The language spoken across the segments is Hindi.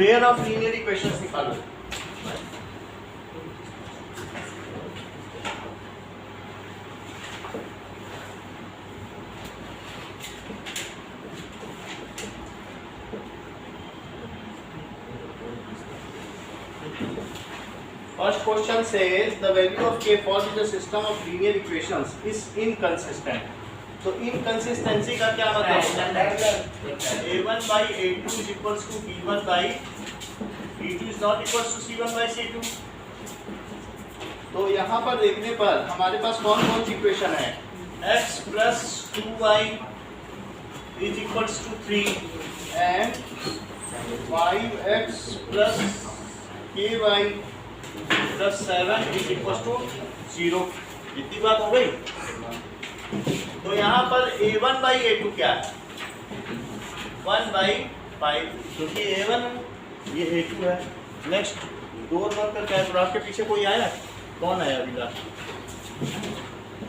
पेयर ऑफ लीनियर इक्वेशंस निकालो। First question says the value of k for the system of linear equations is inconsistent. तो inconsistency का क्या मतलब है? a1 by a2 is equals to b1 by b2 is not equals to c1 by c2. तो यहाँ पर देखने पर हमारे पास कौन कौन सी इक्वेशन है? x plus 2y is equals to 3 and 5x plus ky plus 7 is equal to 0। इतनी बात हो गई। तो यहाँ पर a1 बाई a2 क्या है? 1 बाई 5, क्योंकि a1 ये a2 है। नेक्स्ट दो नंबर का क्या ग्राफ के पीछे कोई आया? कौन आया अभी तक?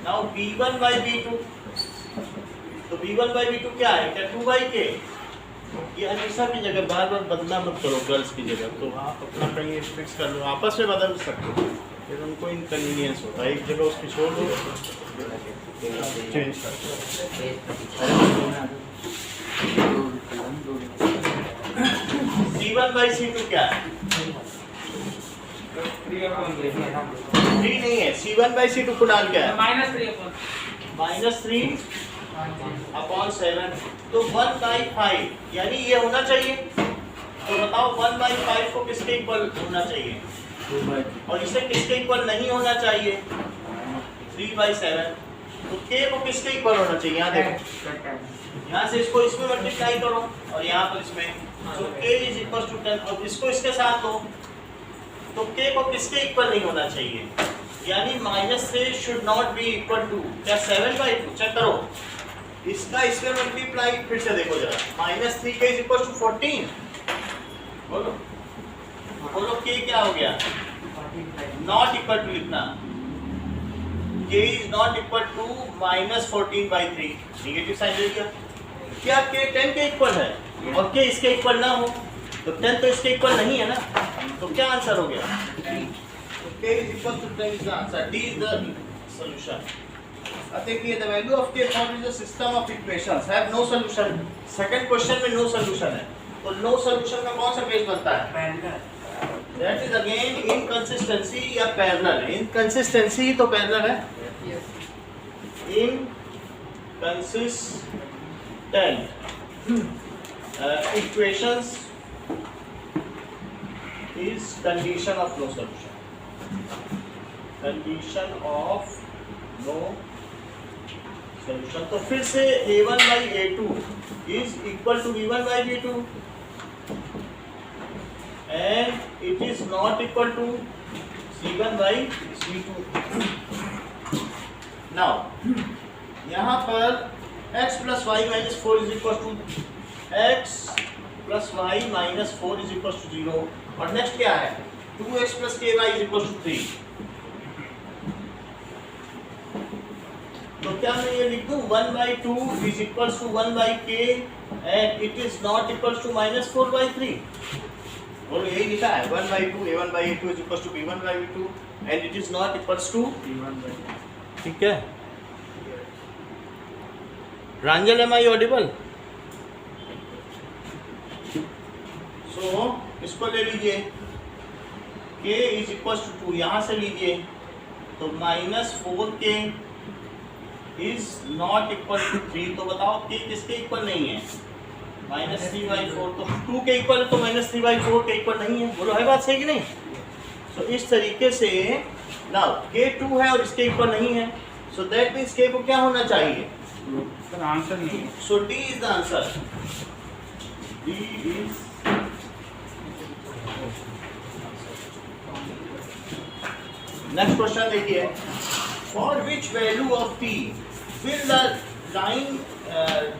नाउ b1 बाई b2, तो b1 बाई b2 क्या है? क्या 2 बाई k? ये हमेशा की जगह बार बार बदला मत करो गर्ल्स की जगह, तो आप अपना कहीं फिक्स कर लो, आपस में बदल सकते हो, फिर उनको इनकन्वीनियंस होता है। एक जगह उसकी छोड़ दो, चेंज कर C1 बाई C2 क्या है? 3 नहीं है। C1 बाई C2 को डाल क्या है? -3 अपॉन 7, तो 1 बाई 5, यानी ये होना चाहिए। तो बताओ 1 बाई 5 को किसके इक्वल होना चाहिए? 2 बाई, और इसे किसके इक्वल नहीं होना चाहिए? 3 बाई 7। तो k को किसके इक्वल होना चाहिए? यहाँ देखो, यहाँ से इसको इसमें मल्टीप्लाई करो और यहाँ पर इसमें, तो k इज इक्वल टू 10, और इसको इसके साथ दो, तो k को किसके इक्वल नहीं होना चाहिए? यानी -3 should not be equal to क्या 7 बाई 2? चेक करो, इसका इसमें मल्टीप्लाई फिर से देखो जरा, -3 k इज इक्वल टू 14। बोलो बोलो k क्या हो गया? नॉट इक्वल टू लिखना, k is not equal to -14 by 3, negative sign दे दिया। क्या k 10 के इक्वल है और k इसके इक्वल ना हो? तो 10 तो इसके इक्वल नहीं है ना, तो क्या आंसर हो गया? k is equal to 10 is the answer. D is the solution. अब देखिए the value of k formed is a system of equations have no solution. Second question में नो सॉल्यूशन है, तो नो सॉल्यूशन का कौन सा केस बनता है? Parallel. That is again inconsistency या पैरेलल। इनकंसिस्टेंसी ही तो पैरेलल है। Inconsistent equations is condition of no solution. Condition of no solution. तो फिर से a1 by a2 is equal to b1 by b2 and it is not equal to c1 by c2. Now यहाँ पर x plus y minus 4 is equal to x plus y minus 4 is equal to 0, और नेक्स्ट क्या है? 2x plus ky is equal to 3। तो क्या मैं ये लिख दूं 1 by 2 is equals to 1 by k and it is not equals to -4 by 3। बोलो यही लिखा है 1 by 2 a1 by a2 is equals to b1 by b2 and it is not equals to b1 by b2। ठीक है रांजल, एम आई ऑडिबल? सो इसको ले लीजिए, k इज इक्वल टू 2, यहाँ से लीजिए तो -4k is not equal to 3। तो बताओ k किसके इक्वल नहीं है? -3/4। तो 2 के इक्वल तो -3/4 के इक्वल नहीं है। बोलो है बात सही कि नहीं? तो इस तरीके से नाउ k 2 है और इसके इक्वल नहीं है, सो दैट मीन्स k को क्या होना चाहिए? आंसर नहीं है। So D is the answer. D is next question देखिए, for which value of t will the line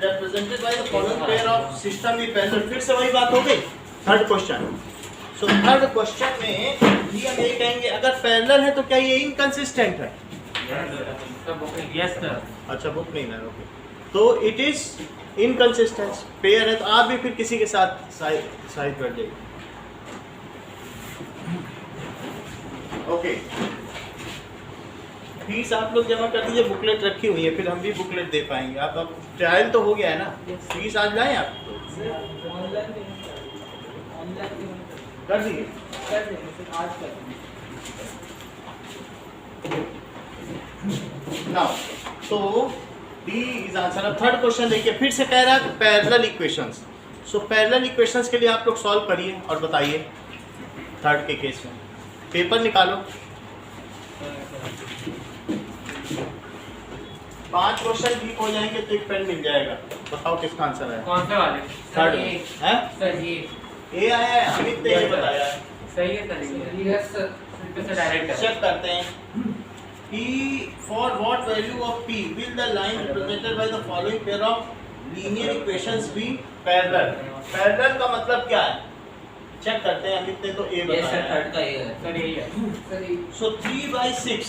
represented by the following pair of system be parallel। फिर से वही बात हो गई। Third question, so third question में भी हम ये कहेंगे अगर पैरेलल है तो क्या ये इनकंसिस्टेंट है? Yes sir. अच्छा बुक नहीं है, ओके। तो इट इज इनकंसिस्टेंट, पेयर है, तो आप भी फिर किसी के साथ साइड कर जाइए। ओके, फीस आप लोग जमा कर दीजिए, बुकलेट रखी हुई है, फिर हम भी बुकलेट दे पाएंगे। आप अब ट्रायल तो हो गया है ना, फीस आज लाएं आप कर दिए। नाउ तो डी इज आंसर। अब थर्ड क्वेश्चन देखिए, फिर से कह रहा है parallel equations. So parallel equations के लिए आप लोग सॉल्व करिए और बताइए थर्ड के केस में। पेपर निकालो, 5 क्वेश्चन ठीक हो जाएंगे तो एक पेन मिल जाएगा। बताओ किसका आंसर है? कौन से वाले? थर्ड है सर ये ए आया है, अमित ने ये बताया है। सही है सर, यस सर, इससे डायरेक्ट चेक करते हैं। P for what value of P will the line represented by the following pair of linear equations be parallel? Parallel का मतलब क्या है? चेक करते हैं। अमित ने तो ए बताया। सर थर्ड का ये है सर, यही है। So 3/6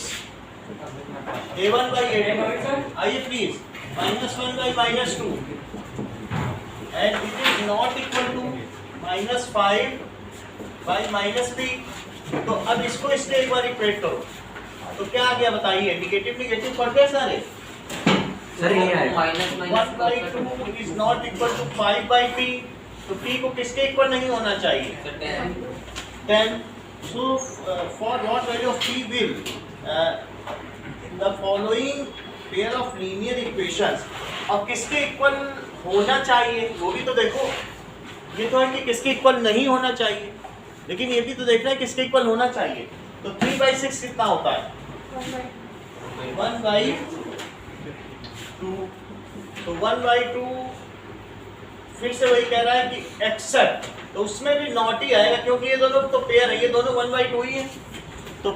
A1/8 आइए please, -1/-2 and it is not equal to -5/-3। तो अब इसको इससे एक बार इक्वेट करो तो क्या आ गया बताइए? निगेटिव निगेटिव पढ़ गए सारे? सर ये है 1/2 is not equal to 5/t, तो t को किसके इक्वल नहीं होना चाहिए? 10। So for what value of t will the following pair of linear equations, अब किसके इक्वल होना चाहिए वो भी तो देखो। ये तो है कि किसके इक्वल नहीं होना चाहिए, लेकिन ये भी तो देखना है किसके इक्वल होना चाहिए। तो 3/6 कितना होता है? 1/2। तो 1/2 फिर से वही कह रहा है कि एक्सेप्ट, तो उसमें भी नॉट ही आएगा क्योंकि ये दोनों तो पेयर है, ये दोनों 1/2 ही है। तो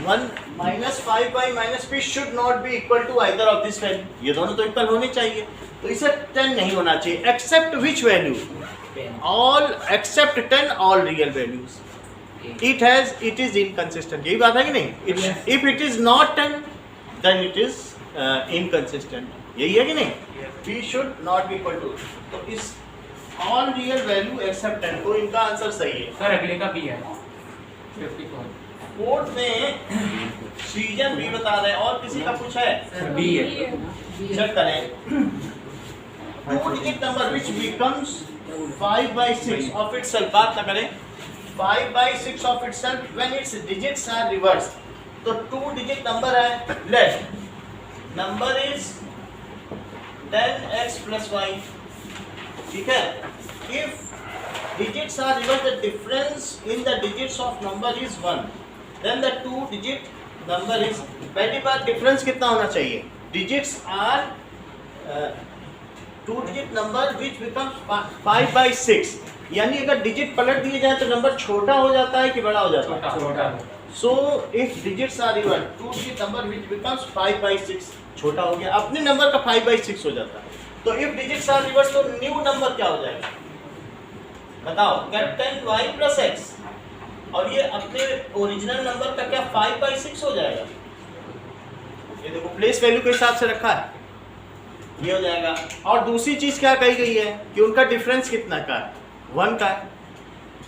1 -5/-p should not be equal to either of this value, ये दोनों तो इक्वल होने चाहिए। तो इसे 10 नहीं होना चाहिए। Except which value? All except 10 all real values. it is inconsistent, यही बात है कि नहीं? If it is not 10 then it is inconsistent, यही है कि नहीं? p should not be equal to, तो इस all real value except 10 तो इनका आंसर सही है। सर अगले का b है 54। फोर्थ में सीजन b बता रहे हैं, और किसी का कुछ है? b है, चेक करें। 2 digit number which becomes 5/6 of itself, बात ना करें 5/6 of itself when its digits are reversed, तो 2 digit number है, let number is 10x plus y, ठीक है? if digits are reversed, the difference in the digits of number is 1, then the 2 digit number is, पहली बार डिफरेंस कितना होना चाहिए? digits are 2 digit number which becomes 5/6, यानी अगर डिजिट पलट दिए जाए तो नंबर छोटा हो जाता है कि बड़ा हो जाता है? छोटा। So if digits are even 2 digit number which becomes 5/6 छोटा हो गया, अपने नंबर का 5/6 हो जाता है। तो इफ डिजिट्स आर रिवर्स तो न्यू नंबर क्या हो जाएगा बताओ? 10y plus x, और ये अपने ओरिजिनल नंबर का क्या 5/6 हो जाएगा? ये देखो प्लेस वैल्यू के हिसाब से रखा है, ये हो जाएगा। और दूसरी चीज क्या कही गई है कि उनका डिफरेंस कितना का है? 1 का है,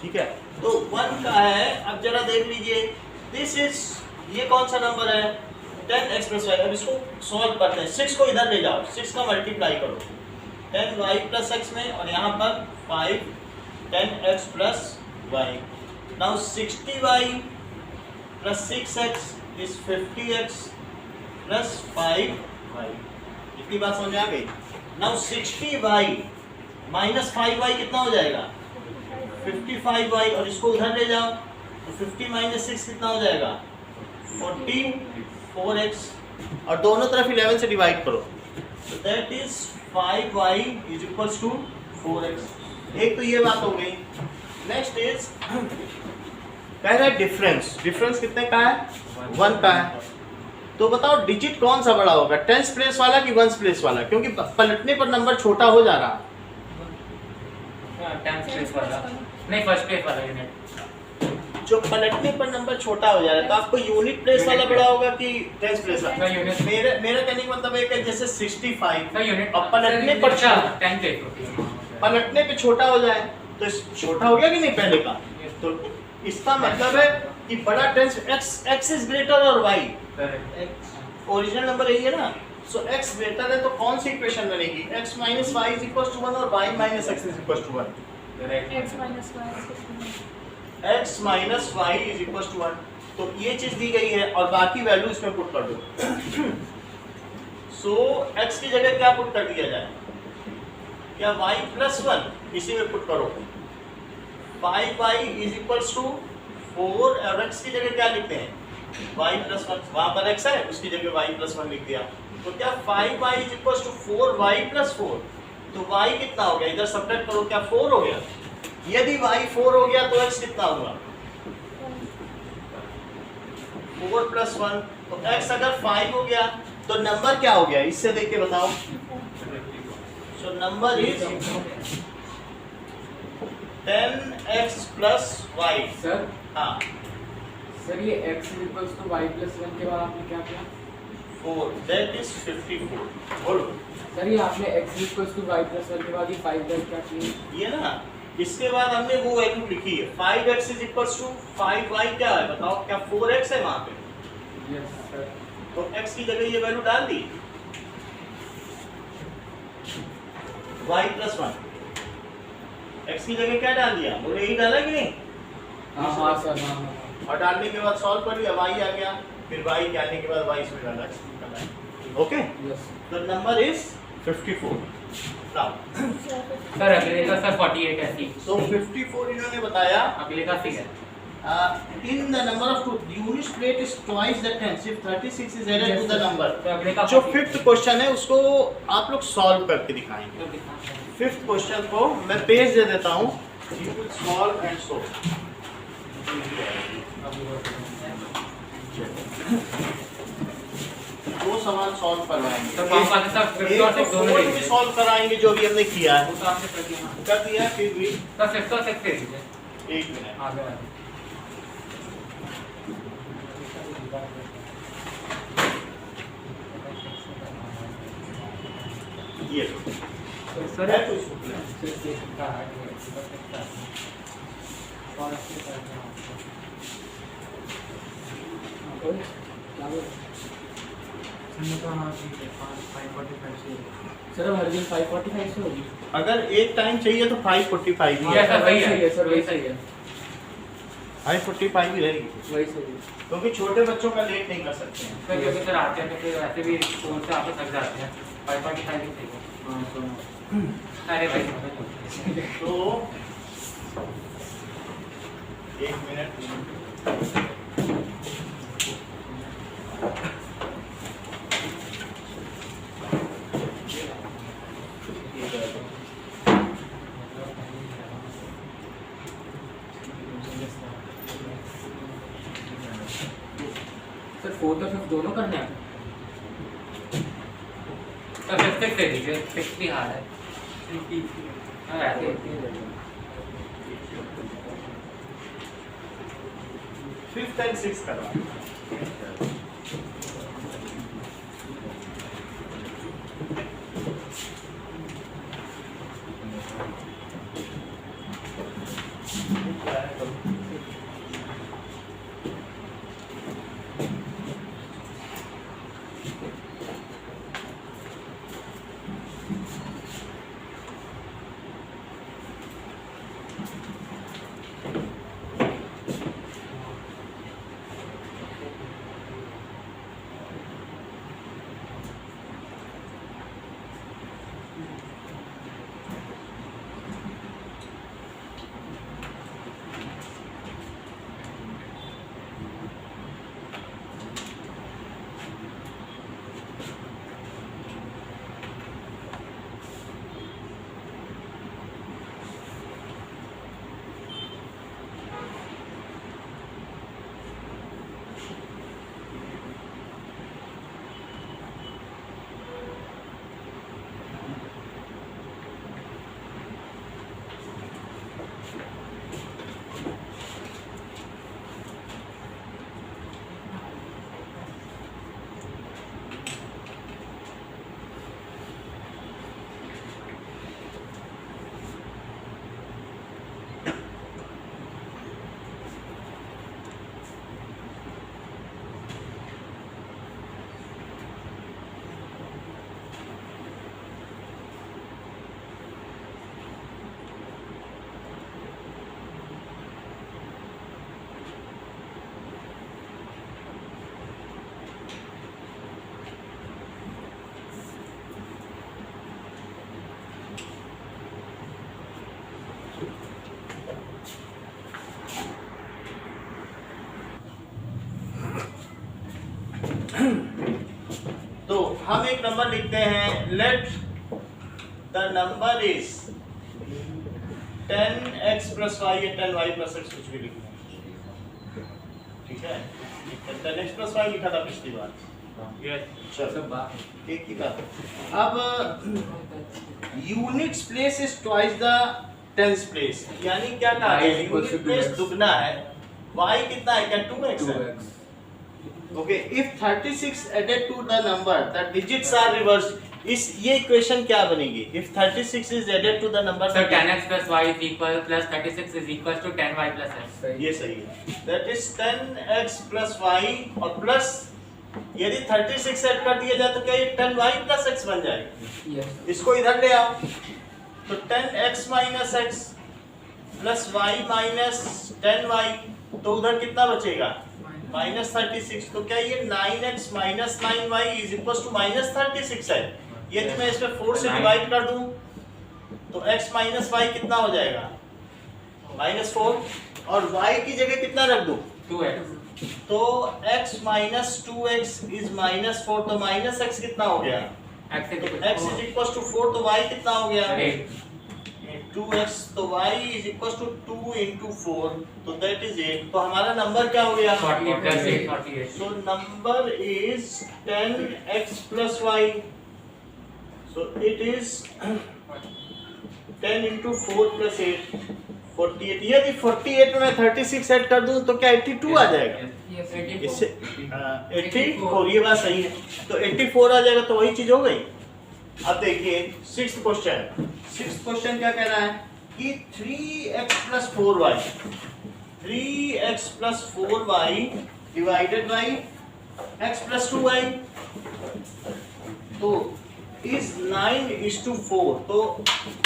ठीक है? तो 1 का है। अब जरा देख लीजिए, दिस इज, ये कौन सा नंबर है? 10x plus y। अब इसको सॉल्व करते हैं। 6 को इधर ले जाओ, 6 का मल्टीप्लाई करो 10y plus x में, और यहाँ पर 5 10x plus y। Now 60y plus 6x is 50x plus 5y। इतनी बात समझ आ गई? नाउ 60y minus 5y कितना हो जाएगा? 55y, और इसको उधर ले जाओ तो 50 minus 6 कितना हो जाएगा? 44x, और दोनों तरफ 11 से डिवाइड करो, तो that is 5y is equals to 4x। एक तो ये बात हो गई। नेक्स्ट इज कह रहा है डिफरेंस, डिफरेंस कितने का है? 1 का है। तो बताओ डिजिट कौन सा बड़ा होगा, 10th प्लेस वाला कि 1st प्लेस वाला? क्योंकि पलटने पर नंबर छोटा हो जा रहा है। 10th प्लेस वाला नहीं, 1st प्लेस वाला यूनिट। जो पलटने पर नंबर छोटा हो जा रहा है, तो आपको यूनिट प्लेस वाला बड़ा होगा कि 10th प्लेस वाला? मेरा कहने का मतलब है कि जैसे 65 यूनिट और पलटने पर 10 प्लेस होती है, पलटने पे छोटा हो जाए तो छोटा हो गया कि नहीं पहले का? तो इसका मतलब है कि बड़ा टेंस x इज ग्रेटर और y, ओरिजिनल नंबर यही है ना, सो x ग्रेटर है तो कौन सी इक्वेशन बनेगी, x minus y is equal to 1 और y minus x is equal to 1, x minus y is equal to 1। तो ये चीज दी गई है और बाकी वैल्यू इसमें पुट कर दो। सो x की जगह क्या पुट कर दिया जाए, क्या y प्लस 1 इसी में पुट करो, 5y इज इक्वल टू 4 और x की जगह क्या लिखते हैं y प्लस 1, वहां पर x है उसकी जगह y प्लस 1 लिख दिया, तो क्या 5y is equal to 4y plus 4, तो y कितना हो गया, इधर सब्ट्रैक्ट करो, क्या 4 हो गया, यदि y 4 हो गया तो x कितना हुआ 4 प्लस 1, तो x अगर 5 हो गया तो नंबर क्या हो गया, इससे देख के बताओ, so number is 10x plus y। Sir हाँ सर ये x equals to y plus 1 के बाद आपने क्या किया, 4 दैट इज 54, बोलो सर ये आपने x equals to y plus 1 के बाद ये 5 दैट क्या किया, ये ना, इसके बाद हमने वो वैल्यू लिखी है 5x is equals to 5y, क्या है बताओ, क्या 4x है वहां पे, यस सर, तो x की जगह ये वैल्यू डाल दी y प्लस 1, x की जगह क्या डाल दिया, बोले यही डाला कि नहीं, हाँ सर हाँ, और डालने के बाद सॉल्व कर लिया, y आ गया, फिर y के आने के बाद y इसमें डाला, ओके, यस तो नंबर इज 54। नाउ सर अगले का सर 48 है सी, so 54 इन्होंने बताया, अगले का सी है। in the number of two the unit plate is twice the tens if 36 is added to the number। तो अगले का जो 48 फिफ्थ क्वेश्चन है उसको आप लोग सॉल्व करके दिखाएंगे। तो दिखा। फिफ्थ क्वेश्चन को मैं पेज दे देता हूँ, you will solve and solve। दो सवाल सॉल्व करवाएंगे, तो कौन सा सर फिफ्थ और सिक्स्थ दोनों फोर्थ भी सॉल्व कराएंगे जो भी हमने किया है, वो तो आपने कर दिया ना। कर दिया है, फिर भी सर फिफ्थ और सिक्स्थ दे दीजिए। एक मिनट, आगे आगे। ये सर है कुछ प्रॉब्लम? सर हर दिन 5:45 से होगी, अगर एक टाइम चाहिए तो 5:45 ही Yes, है, sir, वही सही है सर, वही सही सही है, 5:45 ही रहेगी, वही सही है, क्योंकि छोटे बच्चों का लेट नहीं कर सकते हैं। सर क्योंकि सर आते हैं तो फिर वैसे भी स्कूल से आके थक जाते हैं। 5:45 ही चाहिए। हाँ सर अरे भाई तो एक मिनट, सर 4th और 5th दोनों करने हैं, सर फिफ्थ सिक्स्थ दे दीजिए, सिक्स्थ भी हार्ड है। हाँ, वैसे फिफ्थ एंड सिक्स्थ करवा, हम एक नंबर लिखते हैं, let the number is 10x + y या 10y + x, कुछ भी लिखना है, ठीक है। 10x + y लिखा था पिछली बार, चलो एक ही बात। अब units place is twice the tens place, यानी क्या कहा है, यूनिट प्लेस दुगना है, y कितना है, क्या 2x है। Okay, if 36 added to the number the digits are reversed, इस ये इक्वेशन क्या बनेगी, if 36 is added to the number, sir 10x + y + 36 = 10y + x। ये सही है, दैट इज 10x + y और प्लस यदि 36 ऐड कर दिया जाए तो क्या ये 10y + x बन जाएगा। इसको इधर ले आओ, तो 10x - x + y - 10y, तो उधर कितना बचेगा, -36। तो क्या ये 9x - 9y = -36 है। यदि मैं इसमें 4 से डिवाइड कर दूं तो x - y कितना हो जाएगा, -4, और y की जगह कितना रख दूं, 2x। तो x - 2x = -4, तो -x कितना हो गया, x x = 4, तो y कितना हो गया, 8। 2x, तो y = 2 × 4, तो दैट इज 8। तो हमारा नंबर क्या हो गया, 40 + 8 48। so number is 10x + y, so it is 10 × 4 + 8 48। यदि 48 में मैं 36 ऐड कर दूं तो क्या 82 आ जाएगा, इससे 84, ये बात सही है, तो 84 आ जाएगा, तो वही चीज हो गई। अब देखिए 6th क्वेश्चन क्या कह रहा है कि 3x + 4y, 3x + 4y divided by x + 2y, तो इज 9:4। तो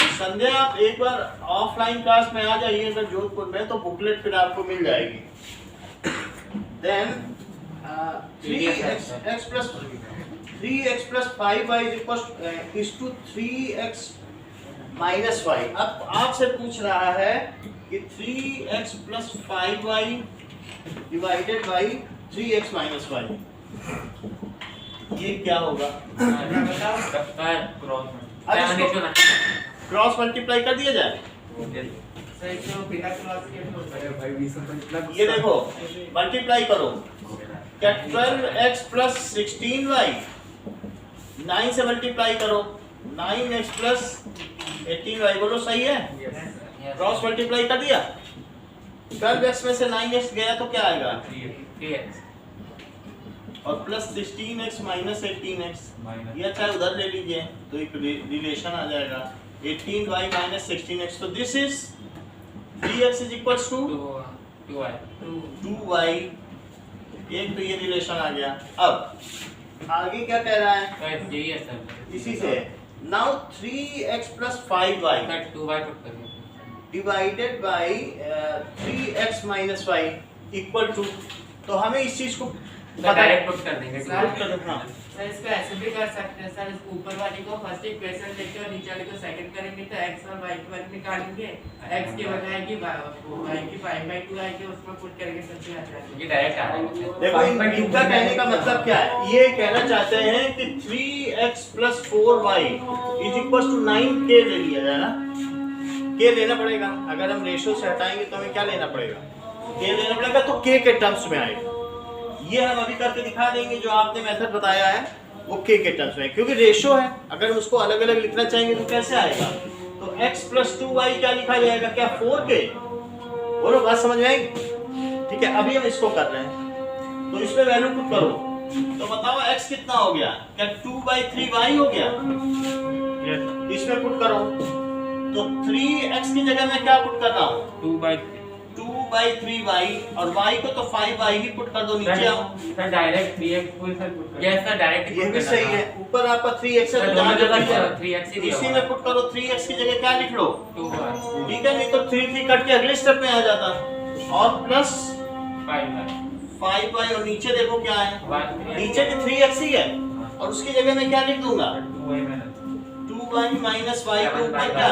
संध्या आप एक बार ऑफलाइन क्लास में आ जाइए अगर जोधपुर में, तो बुकलेट फिर आपको मिल जाएगी। Then 3x + 5y = 3x - y। अब आपसे पूछ रहा है कि 3x + 5y divided by 3x - y, ये क्या होगा, क्रॉस मल्टीप्लाई कर दिया जाए। ये देखो मल्टीप्लाई करो, क्या 12x + 16y, 9 से मल्टीप्लाई करो, 9x + 18y, बोलो सही है, क्रॉस मल्टीप्लाई कर दिया, 12x में से 9x गया तो क्या आएगा, 3x, और प्लस 16x - 18x, या चाहे उधर ले लीजिए तो एक रिलेशन आ जाएगा, 18y - 16x, तो दिस इज 3x = 2y, एक तो ये रिलेशन आ गया। अब आगे क्या कह रहा है, यही है सर, इसी से now 3x + 5y 2y put करिए डिवाइडेड बाई 3x - y = तो हमें इस चीज को डायरेक्ट पुट कर देंगे। हाँ, सर इसको ऐसे भी कर सकते हैं सर, इसको ऊपर वाले को फर्स्ट इक्वेशन लेके और नीचे वाले को सेकंड करेंगे तो x और y की वैल्यू निकालेंगे, x की बजाय की y की 5/2 आएगी, उसमें पुट करके सबसे आ जाएगा, ये डायरेक्ट आ रहा है। देखो इनका कहने का मतलब क्या है, ये कहना चाहते हैं कि 3x + 4y = 9k ले लिया जाए ना, k लेना पड़ेगा, अगर हम रेशो से हटाएंगे तो हमें क्या लेना पड़ेगा, k लेना पड़ेगा, तो k के टर्म्स में आएगा। ये हम अभी करके दिखा देंगे, जो आपने मेथड बताया है वो k के टर्म्स में, क्योंकि रेशो है, अगर हम उसको अलग अलग लिखना चाहेंगे तो कैसे आएगा, तो x + 2y क्या लिखा जाएगा, क्या 4k, बोलो बात समझ में आएगी, ठीक है। अभी हम इसको कर रहे हैं, तो इसमें वैल्यू पुट करो, तो बताओ x कितना हो गया, क्या 2/3y हो गया, इसमें पुट करो, तो 3x की जगह मैं क्या पुट कर रहा हूँ, 2/3y, और y को तो 5y ही पुट कर दो, नीचे आओ sir direct 3x full sir put कर, यस सर डायरेक्ट ये भी सही है, ऊपर आपका 3x है तो दोनों जगह जहाँ 3x ही दिया इसी हुआ में पुट करो, 3x की जगह क्या लिख लो, 2y, ठीक है, नहीं तो 3 कट के अगले स्टेप में आ जाता, और प्लस 5y, और नीचे देखो क्या है, नीचे के 3x ही है, और उसकी जगह मैं क्या लिख दूंगा, 2y - y के ऊपर क्या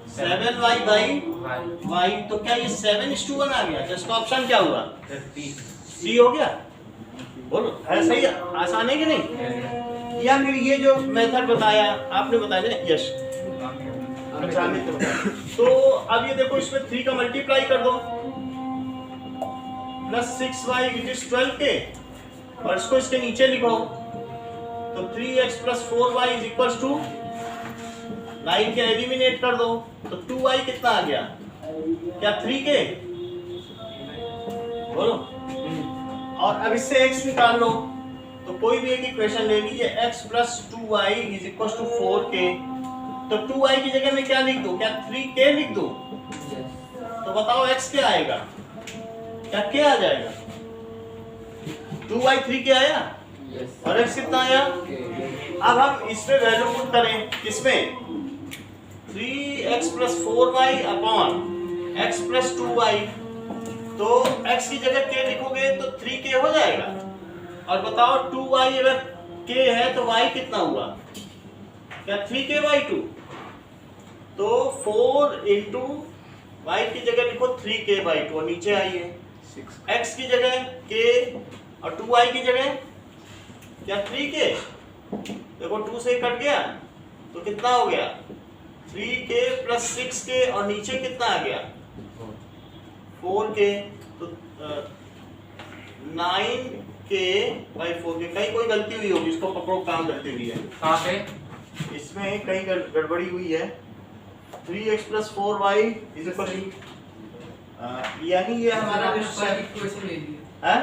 7y/y, तो क्या ये 7:1 आ गया, तो इसका ऑप्शन क्या हुआ, सी हो गया, बोलो है सही, आसान है कि नहीं। या फिर ये जो मेथड बताया आपने बताया ना, यश अच्छा अमित ने बताया। तो अब ये देखो इसमें 3 का मल्टीप्लाई कर दो plus 6y which is 12k और इसको इसके नीचे लिखो तो 3x plus 4y is equal to 9 के एलिमिनेट कर दो तो 2y कितना आ गया, क्या 3k बोलो। और अब इससे x निकाल लो तो कोई भी एक इक्वेशन ले लीजिए x plus 2y is equal to 4k तो 2y की जगह में क्या लिख दूं, क्या 3k लिख दूं? तो बताओ x क्या आएगा, क्या k आ जाएगा, 2y 3k आया और x कितना आया। अब हम इसमें वैल्यू पुट करें किसमें, 3x plus 4y upon x plus 2y तो x की जगह k लिखोगे तो 3k हो जाएगा और बताओ 2y अगर k है तो y कितना हुआ, क्या 3k by 2 तो 4 इंटू y की जगह लिखो 3k by 2 और नीचे आइए x की जगह k और 2y की जगह क्या 3k, देखो 2 से कट गया तो कितना हो गया 3k प्लस 6k और नीचे कितना आ गया 4k तो 9k by 4k। कहीं कोई गलती हुई होगी, इसको पकड़ो काम करते हुई है, कहाँ पे इसमें कहीं गड़बड़ी हुई है। 3x plus 4y is equal to यानी ये हमारा इक्वेशन ले ली है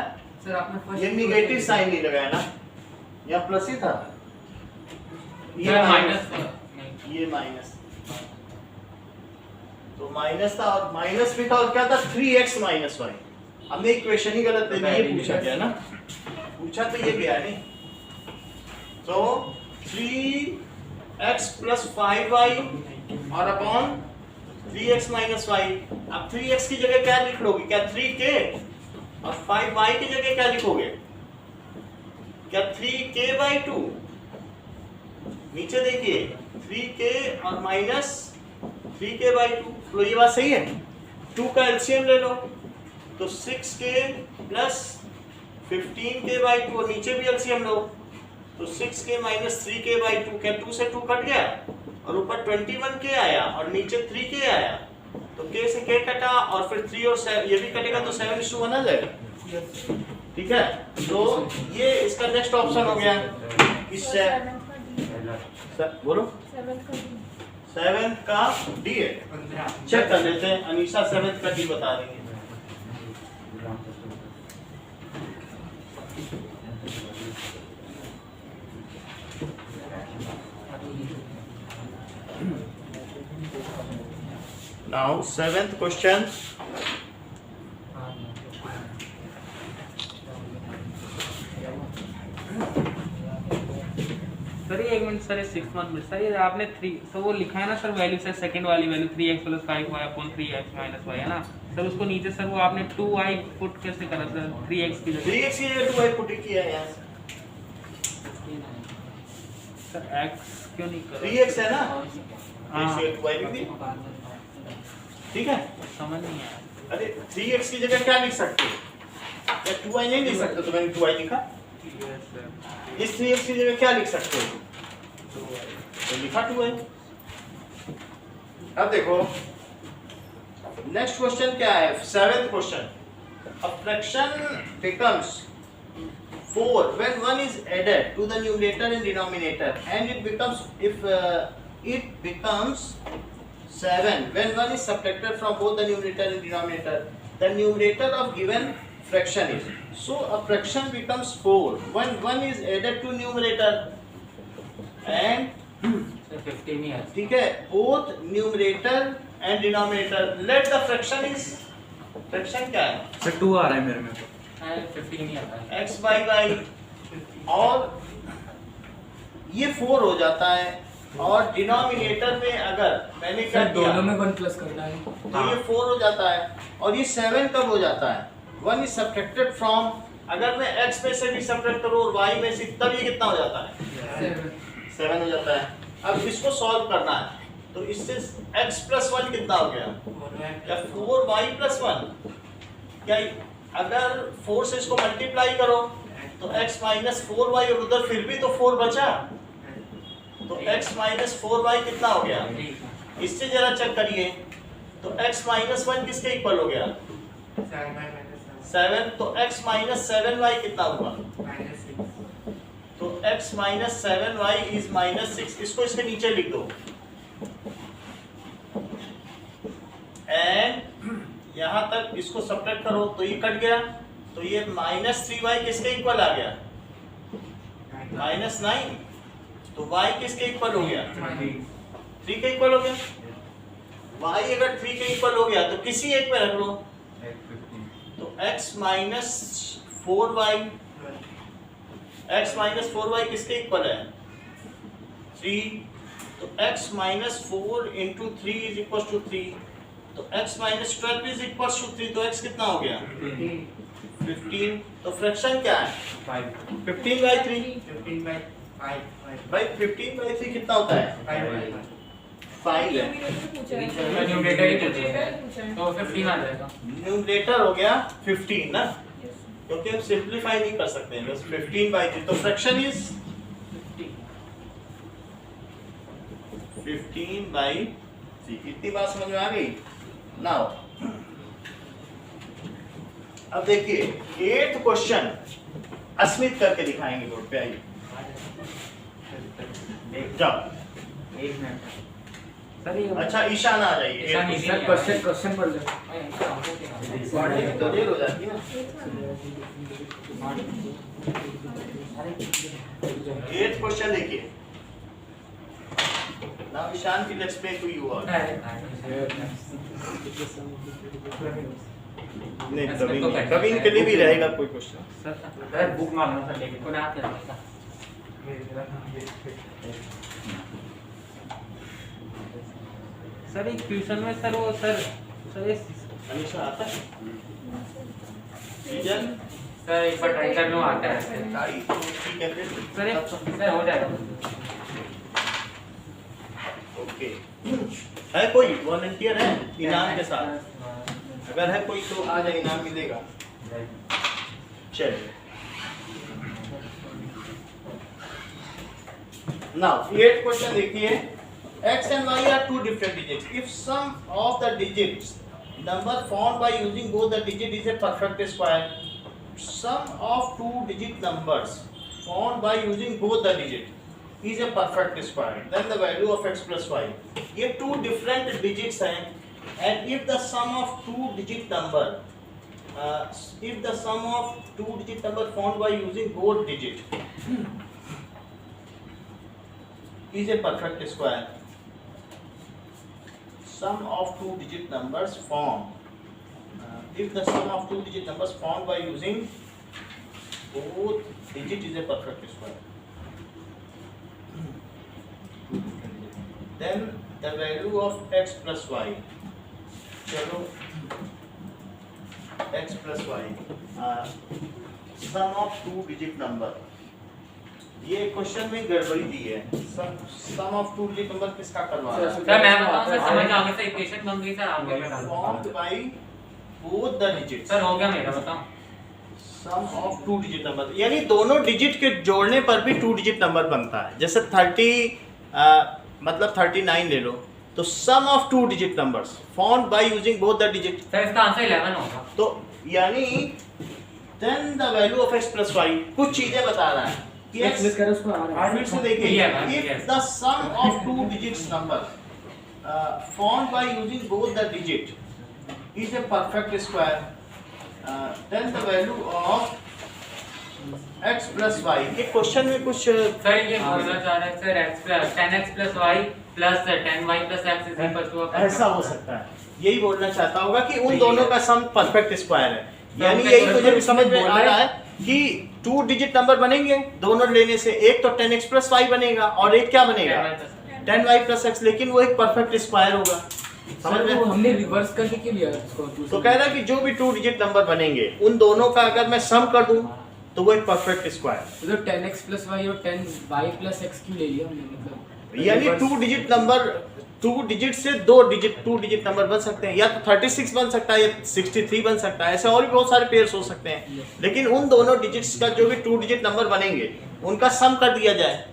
सर आपने ये निगेटिव साइन नहीं लगाया ना, या प्लस ही था, ये माइनस ये माइनस तो माइनस था और माइनस भी था और क्या था 3x माइनस y। हमने इक्वेशन ही गलत दे दी, ये पूछा गया ना, पूछा तो ये गया नहीं। तो 3x प्लस 5y और अपॉन 3x माइनस y। अब 3x की जगह क्या लिख लोगे, क्या 3k और 5y की जगह क्या लिखोगे, क्या 3k by 2। नीचे देखिए 3k और माइनस 3k by 2 तो ये बात सही है। 2 का एलसीएम ले लो तो 6k प्लस 15k by 2 और नीचे भी एलसीएम लो तो 6k माइनस 3k by 2, क्या 2 से 2 कट गया और ऊपर 21k आया और नीचे 3k आया तो k से k कटा और फिर 3 और 7 ये भी कटेगा तो 7:1 आ जाएगा। ठीक है, तो ये इसका नेक्स्ट ऑप्शन हो गया इससे बोलो 7 का डी है, चेक कर लेते हैं। अनीशा 7 का डी बता रही है। Now 7th question. सर ये 1 मिनट सर, 6 मिनट सर, ये आपने 3 तो वो लिखा है ना सर वैल्यू सर, सेकंड वाली value 3x plus 5y upon 3x minus y है ना सर, उसको नीचे सर वो आपने 2y पुट कैसे करा सर, 3x की जगह 3x की जगह 2y पुट किया है यहाँ सर x क्यों नहीं करा, 3x है ना, हाँ 2y लिख दी, ठीक है। समझ नहीं आया। अरे 3x की जगह क्या लिख सकते हो, या 2y नहीं लिख सकते तो मैंने 2y लिखा। यस सर, इस 3x की जगह क्या लिख सकते हो, तो लिखा 2y। अब देखो नेक्स्ट क्वेश्चन क्या है, 7th question. A fraction becomes 4 when 1 is added to the numerator and denominator, and it becomes it becomes 7 when 1 is subtracted from both the numerator and denominator. The numerator of given fraction is, so a fraction becomes 4 when 1 is added to numerator and sir 15 ही है ठीक है both numerator and denominator. Let the fraction is, fraction क्या है, सर 2 आ रहा है मेरे में, 15 नहीं आता है x by y और ये 4 हो जाता है और डिनोमिनेटर में अगर मैंने क्या सर किया दोनों में 1 प्लस करना है तो ये 4 हो जाता है और ये 7 कब हो जाता है, 1 is subtracted from, अगर मैं x में से भी सब्ट्रैक्ट करूं और y में से, तब ये कितना हो जाता है 7 हो जाता है। अब इसको सॉल्व करना है तो इससे x प्लस 1 कितना हो गया, या 4y प्लस 1, क्या अगर 4 से इसको मल्टीप्लाई करो तो तो x माइनस 4y और उधर फिर भी तो 4 बचा, तो x माइनस 4y कितना हो गया? इससे जरा चेक करिए, तो x माइनस 1 किसके इक्वल हो गया? 7, तो x माइनस 7y कितना हुआ? तो x minus 7y is minus 6, इसको इसके नीचे लिख दो, एंड यहां तक इसको सब्ट्रैक्ट करो तो ये कट गया, तो ये माइनस 3y किसके इक्वल आ गया? माइनस 9, तो y किसके इक्वल हो गया? 3 के इक्वल हो गया। y अगर 3 के इक्वल हो गया तो किसी एक पे रख लो, तो x माइनस 4y किसके इक्वल है? 3, तो x minus 4 into 3 is equal to 3, तो x minus 12 is equal to 3, तो x कितना हो गया? 15, तो फ्रैक्शन क्या है? 15/3। 15/5 भाई 15/3 कितना होता है? 5 है। न्यूमरेटर ही पूछे तो 15 आ जाएगा। न्यूमरेटर हो गया 15 ना, क्योंकि हम सिंपलीफाई नहीं कर सकते हैं, बस 15/3, तो फ्रैक्शन इज 15/3। इतनी बात समझ में आ गई? नाउ अब देखिए 8th क्वेश्चन अस्मित करके दिखाएंगे, बोर्ड पे आइए, जाओ। एक मिनट सर ये अच्छा ईशान आ जाइए। सर क्वेश्चन पढ़ ले। तो देर हो जाती है ना। 8th क्वेश्चन देखिए, now Ishan will explain to you all. नहीं कभी के लिए भी रहेगा कोई क्वेश्चन। सर बुक मांगना था लेकिन कोई आते नहीं। सर एक ट्यूशन में सर वो सर ये अनीशा आता है? सीजन सर एक बार ट्राई कर लो, आता है ठीक है फिर। सर हो जाएगा। ओके, है कोई वॉलंटियर है इनाम के साथ? अगर है कोई तो आ जाए, इनाम मिलेगा। चलिए नाउ 8th क्वेश्चन देखिए, x and y are two different digits. If sum of the digits number found by using both the digit is a perfect square, sum of two digit numbers found by using both the digit is a perfect square, then the value of x plus y. ये two different digits हैं, and if the sum of two digit number found by using both digit is a perfect square. Sum of two digit numbers formed if the sum of two digit numbers formed by using both digit is a perfect square, then the value of x plus y, चलो x plus y sum of two digit number, ये क्वेश्चन में गड़बड़ी दी है। सम ऑफ टू डिजिट नंबर किसका करवा रहा है? सर मैं बताऊं सर, समझ आ गया सर, इक्वेशन बन गई सर, आप क्या बता रहे formed by both the digits. Sir हो गया मेरा, बताओ। सम ऑफ टू डिजिट नंबर यानी दोनों डिजिट के जोड़ने पर भी टू डिजिट नंबर बनता है। जैसे मतलब 39 ले लो, तो sum of two digit numbers formed by using both the digit, sir इसका आंसर 11 होगा। तो यानी then the value of x plus y कुछ चीजें बता रहा है कि x फिर से देखिए, if the sum of two digits number formed by using both the digit is a perfect square, then the value of x plus y, ये क्वेश्चन में कुछ सर ये बोलना चाह रहा है sir, x plus 10x plus y plus 10y plus x is equal to ऐसा हो सकता है, यही बोलना चाहता होगा कि उन दोनों का सम परफेक्ट स्क्वायर है। यानी यही तुझे भी समझ में आ रहा है कि टू डिजिट नंबर बनेंगे दोनों लेने से, एक तो 10x plus y बनेगा और एक क्या बनेगा 10y plus x, लेकिन वो एक परफेक्ट स्क्वायर होगा। समझ में? हमने रिवर्स करके क्यों लिया इसको? तो कह रहा है कि जो भी टू डिजिट नंबर बनेंगे उन दोनों का अगर मैं सम कर दूं तो वो एक परफेक्ट स्क्वायर। तो 10x plus y और 10y plus x क्यों ले लिया हमने? मतलब यानी टू 2 डिजिट से 2 डिजिट नंबर बन सकते हैं, या तो 36 बन सकता है या 63 बन सकता है, ऐसे और भी बहुत सारे पेयर्स हो सकते हैं। लेकिन उन दोनों डिजिट्स का जो भी 2 डिजिट नंबर बनेंगे उनका सम कर दिया जाए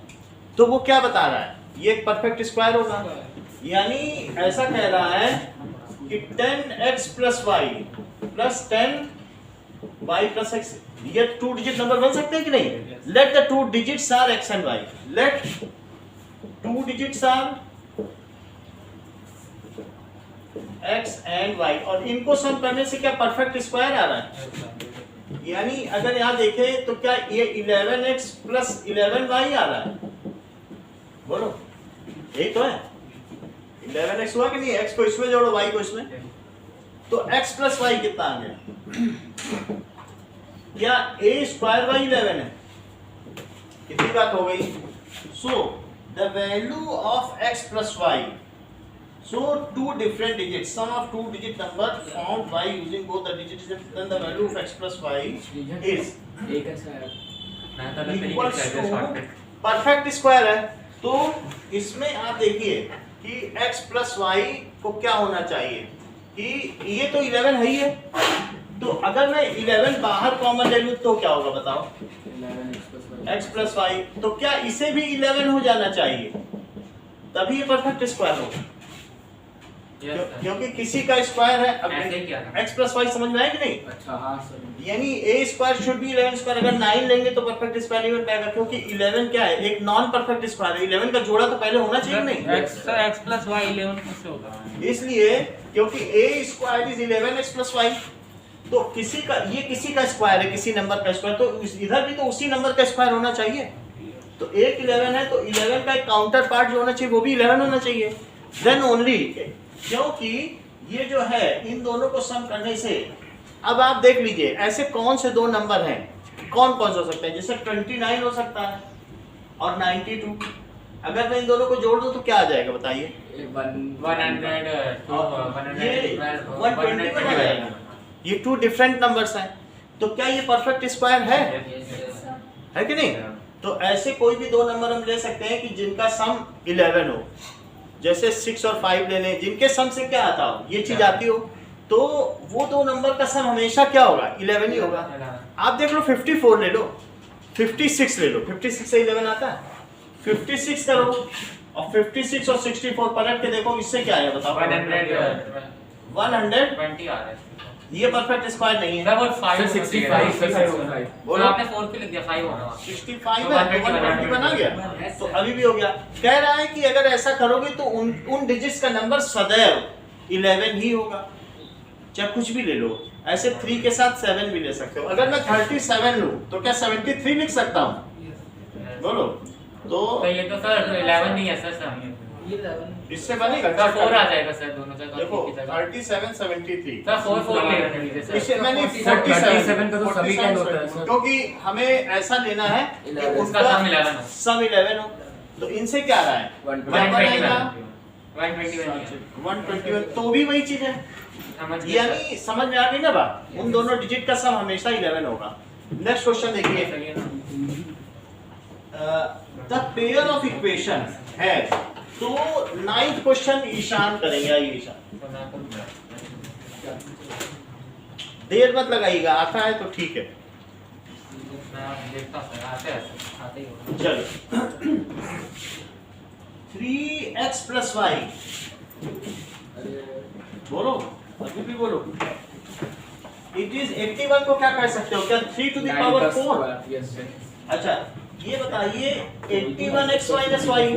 तो वो क्या बता रहा है, ये एक परफेक्ट स्क्वायर होगा। यानी ऐसा कह रहा है कि 10x plus y plus 10y plus x, ये 2 डिजिट नंबर बन सकते हैं कि नहीं? Let the 2 digits are x and y, let 2 digits are x and y, और इनको सम करने से क्या परफेक्ट स्क्वायर आ रहा है। यानी अगर यहाँ देखें तो क्या ये 11x प्लस 11y आ रहा है, बोलो यही तो है। 11x हुआ कि नहीं, x को इसमें जोड़ो y को इसमें, तो x प्लस y कितना आ गया? क्या a स्क्वायर बाई 11 है? कितनी बात हो गई? So the value of x plus y, so 2 different digits, sum of 2 digit number found by using both the digits, then the value of x plus y is एक ऐसा है मैं तो अलग equals तरीके से to शॉर्टकट perfect square है। तो इसमें आप देखिए कि x plus y को क्या होना चाहिए कि ये तो 11 है ही है, तो अगर मैं 11 बाहर कॉमन ले लूं तो क्या होगा बताओ? 11x x plus y, तो क्या इसे भी 11 हो जाना चाहिए, तभी ये परफेक्ट स्क्वायर होगा। क्योंकि किसी का स्क्वायर है। अब ऐसे ही क्या था? x प्लस वाई समझ में आया कि नहीं? अच्छा हाँ सर यानी a square should be 11 square, अगर 9 लेंगे तो परफेक्ट स्क्वायर नहीं बन पाएगा, क्योंकि 11 क्या है, एक नॉन परफेक्ट स्क्वायर है। 11 का जोड़ा तो पहले होना चाहिए नहीं, x प्लस वाई 11 कैसे होगा? इसलिए क्योंकि a square is 11x plus y, तो किसी का, ये किसी का स्क्वायर है, किसी नंबर का स्क्वायर, तो इधर भी तो उसी नंबर का स्क्वायर होना चाहिए। तो एक 11 है तो 11 का एक काउंटर पार्ट जो होना चाहिए वो भी 11 होना चाहिए, देन ओनली। क्योंकि ये जो है इन दोनों को सम करने से, अब आप देख लीजिए ऐसे कौन से दो नंबर हैं, कौन कौन से हो सकते हैं, जैसे 29 हो सकता है और 92, अगर मैं इन दोनों को जोड़ दूं तो क्या आ जाएगा बताइए? 120 बन जाएगा। ये 2 डिफरेंट नंबर्स हैं, तो क्या ये परफेक्ट स्क्वायर है कि नहीं? तो ऐसे कोई भी दो नंबर हम ले सकते हैं कि जिनका सम 11 हो, जैसे 6 और 5 ले लें, जिनके सम से क्या आता हो, ये चीज आती हो, तो वो दो नंबर का सम हमेशा क्या होगा? 11 ही होगा। आप देख लो 54 ले लो, 56 ले लो, 56 से 11 आता है, 56 करो और 56 और 64 पलट के देखो, इससे क्या आया बताओ? 120 आ रहा है। ये परफेक्ट स्क्वायर नहीं है। सर वो 5 65 सर बोलो आपने 4 क्यों लिख दिया? 5 होगा 65 है तो 120 बना गया, तो अभी भी हो गया। कह रहा है कि अगर ऐसा करोगे तो उन डिजिट्स का नंबर सदैव 11 ही होगा, चाहे कुछ भी ले लो। ऐसे 3 के साथ 7 भी ले सकते हो। अगर मैं 37 लूं तो क्या 73 लिख सकता हूं? बोलो तो ये तो सर 11 नहीं है सर, इससे बनेगा सर 4 आ जाएगा सर दोनों जगह। देखो 37 73 सर 4 ले रहे हैं इसे मैंने सर 37 का तो सभी का होता है सर, क्योंकि हमें ऐसा लेना है कि 11 उसका सम 11 हो। सम 11 हो, तो इनसे क्या आ रहा है? 121, तो भी वही चीज है। समझ गए यानी समझ में आ गई ना बात? उन दोनों डिजिट का सम हमेशा 11 होगा। नेक्स्ट क्वेश्चन देखिए, द पेयर ऑफ इक्वेशन है, तो 9th क्वेश्चन ईशान करेंगे। ये ईशान देर मत लगाइएगा, आता है तो ठीक है। मैं देखता हूं सर, आते ही होगा। चलो 3x प्लस वाई, बोलो अभी भी बोलो। इट इज 81 को क्या कर सकते हो? क्या 3 to the power 4? Yes sir. अच्छा ये बताइए 81x minus Y,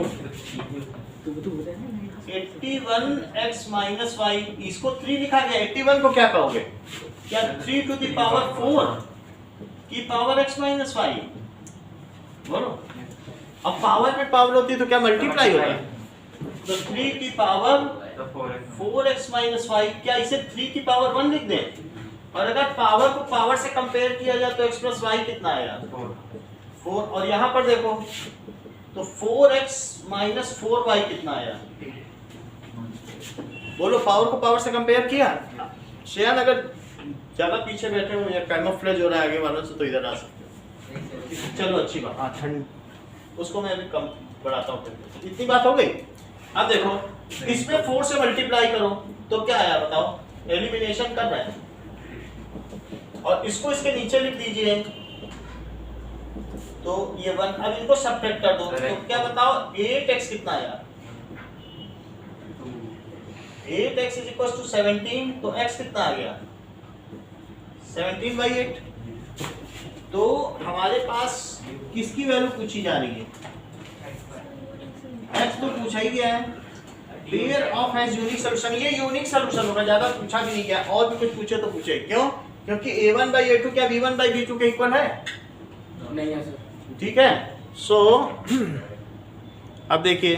81x minus Y, इसको 3 लिखा गया, 81 को क्या कहोगे? क्या 3 to the power 4 की पावर x माइनस वाई? बोलो। अब पावर में पावर होती है तो क्या मल्टीप्लाई होता है? तो 3 की पावर 4x माइनस वाई, क्या इसे 3 की पावर 1 लिख दें? और अगर पावर को पावर से कंपेयर किया जाए तो x प्लस वाई कितना आया? 4। और यहाँ पर देखो तो 4x माइनस 4y कितना आया? बोलो, पावर को पावर से कंपेयर किया? शेयान अगर ज्यादा पीछे बैठे हो या कैमोफ्लेज हो रहा है आगे वालों से तो इधर आ सकते हो। चलो अच्छी बात। हाँ ठंड, उसको मैं अभी कम बढ़ाता हूँ। इतनी बात हो गई। अब देखो इसमें 4 से मल्टीप्लाई करो तो क्या आया बताओ, एलिमिनेशन कर रहे हैं, और इसको इसके नीचे लिख दीजिए तो ये 1, अब इनको सब्ट्रैक्ट कर दो तो क्या बताओ 8x कितना आया, 8x इज इक्वल टू 17, तो x कितना आ गया 17/8। तो हमारे पास किसकी वैल्यू पूछी जा रही है, x तो पूछा ही गया है, pair of has unique solution, ये यूनिक सॉल्यूशन होगा, ज्यादा पूछा भी नहीं गया, और भी कुछ पूछे तो पूछे, क्यों, क्योंकि a1/a2 क्या b1/b2 के इक्वल है, नहीं है सर। ठीक है। सो अब देखिए,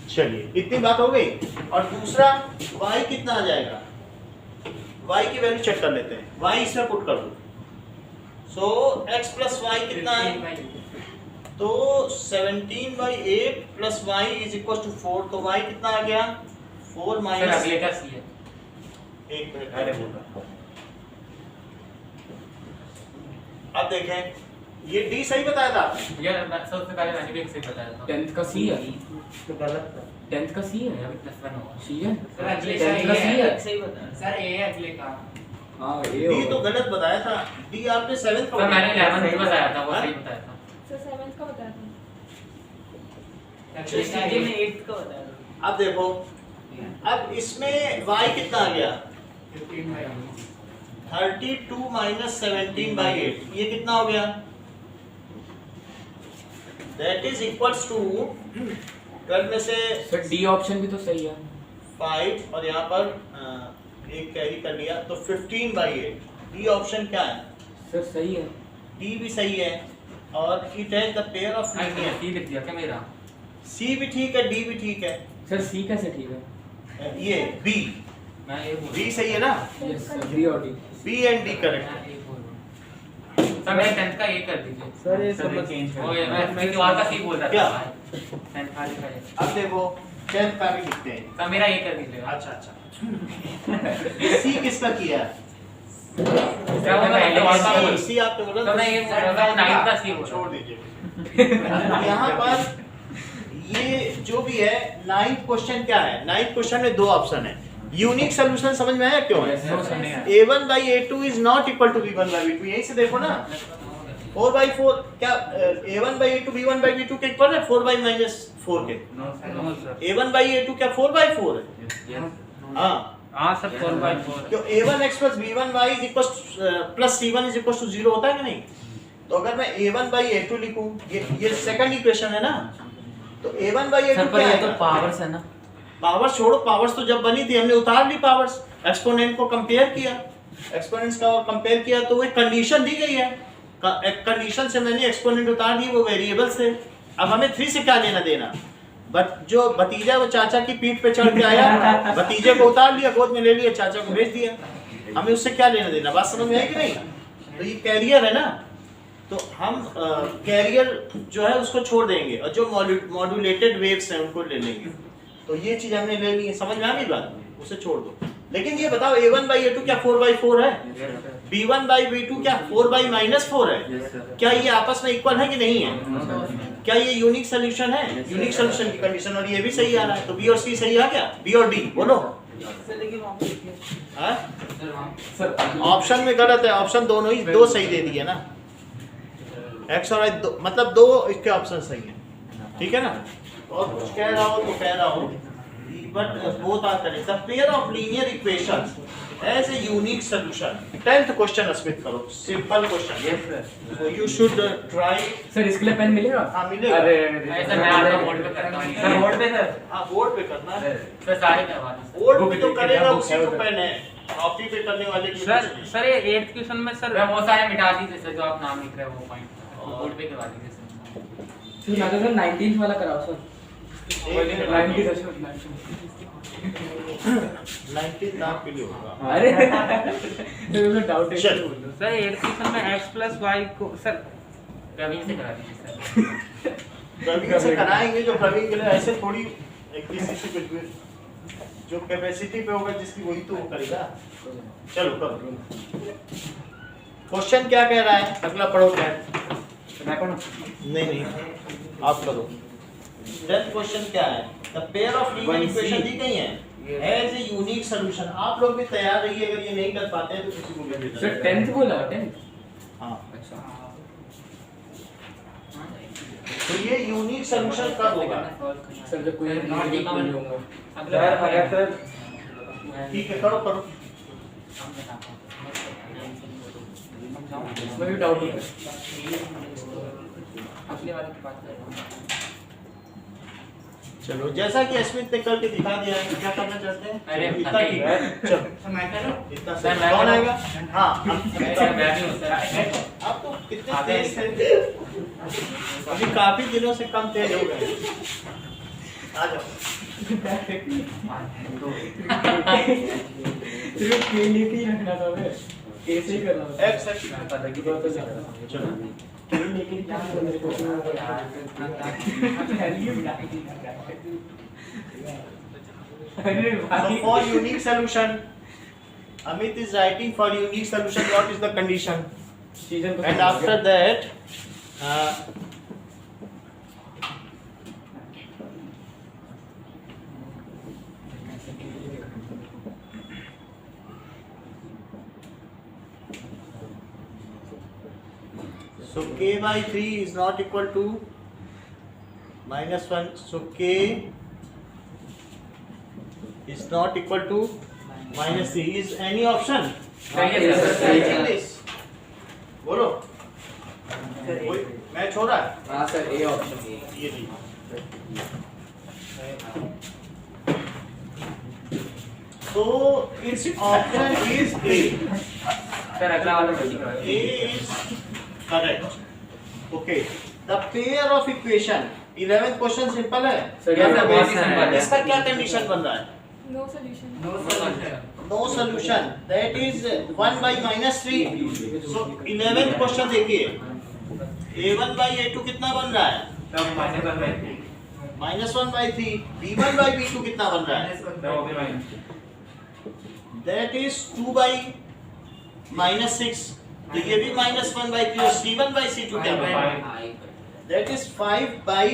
चलिए इतनी बात हो गई, और दूसरा y कितना आ जाएगा, y की वैल्यू चेक कर लेते हैं, y इसमें पुट कर दो, सो x प्लस y कितना है, तो 17/8 plus y is equal to 4, तो y कितना आ गया 4 सर माइनस, अगले का सी है। एक मिनट अरे बोल रहा, अब देखें ये d सही बताया था आपने, यार सबसे पहले मैंने भी एक से बताया था 10th का सी है, तो गलत था 10th का सी है, अभी +1 होगा। सी है सर अगले 10th का का सी है। सही बताया सर, ए है अगले का। हाँ ये d तो गलत बताया था, d आपने 7th सर मैंने 11 का बताया था, वो सही बताया था। सर 7th का बताया था। अगले का ने ए 8th का बताया था। अब देखो, अब इसमें y कितना आ गया 15/8। 32 माइनस 17/8, ये कितना हो गया, दैट इज इक्वल्स टू 12 में से सर डी ऑप्शन भी तो सही है। 5 और यहाँ पर एक कैरी कर लिया तो 15/8, डी ऑप्शन क्या है, सर सही है। डी भी सही है, और it has the pair of linear, C लिख दिया क्या मेरा? सी भी ठीक है, डी भी ठीक है, सर सी कैसे ठीक है? ये बी, मैं ये बोल बी सही है ना, यस सर, बी और डी। B and D correct. मैं ये बोल रहा हूं। सर मेरे 10th का ये कर दीजिए। सर ये सर, सब ये change कर ओ ये मैं दीवार का सी बोल रहा क्या? था। 10th का लिखा है। अब देखो 10th का भी लिखते हैं, सर मेरा ये कर दीजिएगा। अच्छा अच्छा सी किसका किया है, क्या वो पहले वाला था वो? सी आपने बोला तो मैं ये बोल रहा था 9th का सी बोल रहा छोड़ दीजिए। यहाँ पर ये जो भी है 9th क्वेश्चन क्या है, 9th क्वेश्चन में दो ऑप्शन है, यूनिक सॉल्यूशन समझ में आया क्यों है, a1/a2 is not equal to b1/b2, यहीं से देखो ना, 4/4 क्या a1/a2 b1/b2 के इक्वल है, 4/-4 के, नो सर। a1/a2 क्या 4/4 है, हाँ, हाँ सर 4/4। क्यों a1x plus b1y is equals plus c1 is equals to 0 होता है कि नहीं, तो अगर मैं a1/a2 लिखूं, ये सेकंड इक्वेशन है ना, तो a1/a2 सर पर क्या ये तो है, पावर्स है ना। पावर्स छोड़ो, पावर्स तो जब बनी थी हमने उतार ली पावर्स, एक्सपोनेंट को कंपेयर किया, एक्सपोनेंट्स का और कंपेयर किया तो वो एक कंडीशन दी गई है, एक कंडीशन से मैंने एक्सपोनेंट उतार दी, वो वेरिएबल से, अब हमें 3 से क्या लेना देना, बट जो भतीजा वो चाचा की पीठ पे चढ़ के आया, भतीजे को उतार लिया, गोद में ले लिया, चाचा को भेज दिया, हमें उससे क्या लेना देना, बात समझ में आई कि नहीं, तो ये कैरियर है ना, तो हम कैरियर जो है उसको छोड़ देंगे और जो मॉड्यूलेटेड वेव्स हैं उनको ले लेंगे, तो ये चीज हमने ले ली है, समझ में आ गई बात, उसे छोड़ दो। लेकिन ये बताओ a1/a2 क्या 4/4 है, b1/b2 क्या 4/-4 है, क्या ये आपस में इक्वल है कि नहीं है, क्या ये यूनिक सॉल्यूशन है, यूनिक सॉल्यूशन की कंडीशन, और ये भी सही आ रहा है, तो बी और सी सही आ गया, बी और डी बोलो, सर लेकिन वहाँ पे लिखिए। हाँ? सर ऑप्शन में गलत है, ऑप्शन दोनों ही दो सही दे दिए ना, एक्स और वाई मतलब दो इसके ऑप्शन सही है, ठीक है ना, और कुछ कह रहा हो तो कह रहा हो, but both are correct, the pair of linear equations as a unique solution. 10th question स्मिथ करो, simple question, yes sir. So you should try, sir इसके लिए पेन मिलेगा? हाँ मिलेगा, अरे ऐसा मैं आपका बोर्ड पे करता हूँ। सर बोर्ड पे सर। हाँ बोर्ड पे करना है, सर सारे करवाना सर। बोर्ड पे तो करेगा उसी को पेन है, कॉपी पे करने वाले की सर सर ये 8th क्वेश्चन में सर मैं वो सारे मिटा दीजिए सर, जो आप नाम लिख रहे हैं वो पॉइंट बोर्ड पे करवा दीजिए सर। सर मैं तो सर 19th वाला कराओ सर। 19 नाम के लिए होगा, अरे मेरे को डाउट है। चलो सर 8th क्वेश्चन में x + y को सर प्रवीण से करा दीजिए सर। प्रवीण से कराएंगे, जो प्रवीण के लिए ऐसे थोड़ी एक किसी से कुछ भी जो कैपेसिटी पे होगा जिसकी वही तो वो करेगा। चलो करो, क्वेश्चन क्या कह रहा है, अगला पढ़ो क्या है, मैं पढ़ूं? नहीं आप करो, 10th क्वेश्चन क्या है? The pair of linear equation दी गई है हैज ए यूनिक सॉल्यूशन। आप लोग भी तैयार रहिए, अगर ये नहीं कर पाते हैं तो किसी को भी भेज सर 10th बोला 10th। हां, अच्छा तो ये यूनिक सॉल्यूशन कब होगा? सर जब कोई नॉट इक्वल होगा। सर ठीक है, करो करो। मैं भी डाउट है। अगले वाले की बात कर रहा हूँ। चलो, जैसा कि अस्मित ने करके दिखा दिया है, क्या करना चाहते हैं? अरे, इतना ठीक है, चलो मैं करूं? इतना सर, सही। मैं कौन करूं? आएगा? हाँ, मैं भी हूँ सर। आप तो कितने तेज थे, अभी काफी दिनों से कम तेज हो गए। आ जाओ। सिर्फ के लेके ही रखना था मैं, कैसे ही करना था। एक सेकंड। चलो, के लेके ही क्या मेरे को अरे so भाई for unique solution, Amit is writing for unique solution. What is the condition? Season को And after that, so k by 3 is not equal to -1. So k is not equal to -3. Is any option? चाहिए सर। Writing this. बोलो। कोई मैच हो रहा है? हां सर ए ऑप्शन ये लीजिए। So its option is A. Sir अगला वाला जल्दी करो। A is correct. Okay. The pair of equation. 11th question simple है। सर ये सर बहुत ही सिंपल है। इसका क्या कंडीशन बन रहा है? No solution. No solution. No solution. That is 1 by -3. So 11th question देखिए। A1 by A2 कितना बन रहा है? तब minus one by three. -1 by 3. B1 by B2 कितना बन रहा है? तब वो भी माइनस। That is 2 by -6. तो ये भी -1 by 3 और C1 by C2 क्या बन रहा है? That is 5 by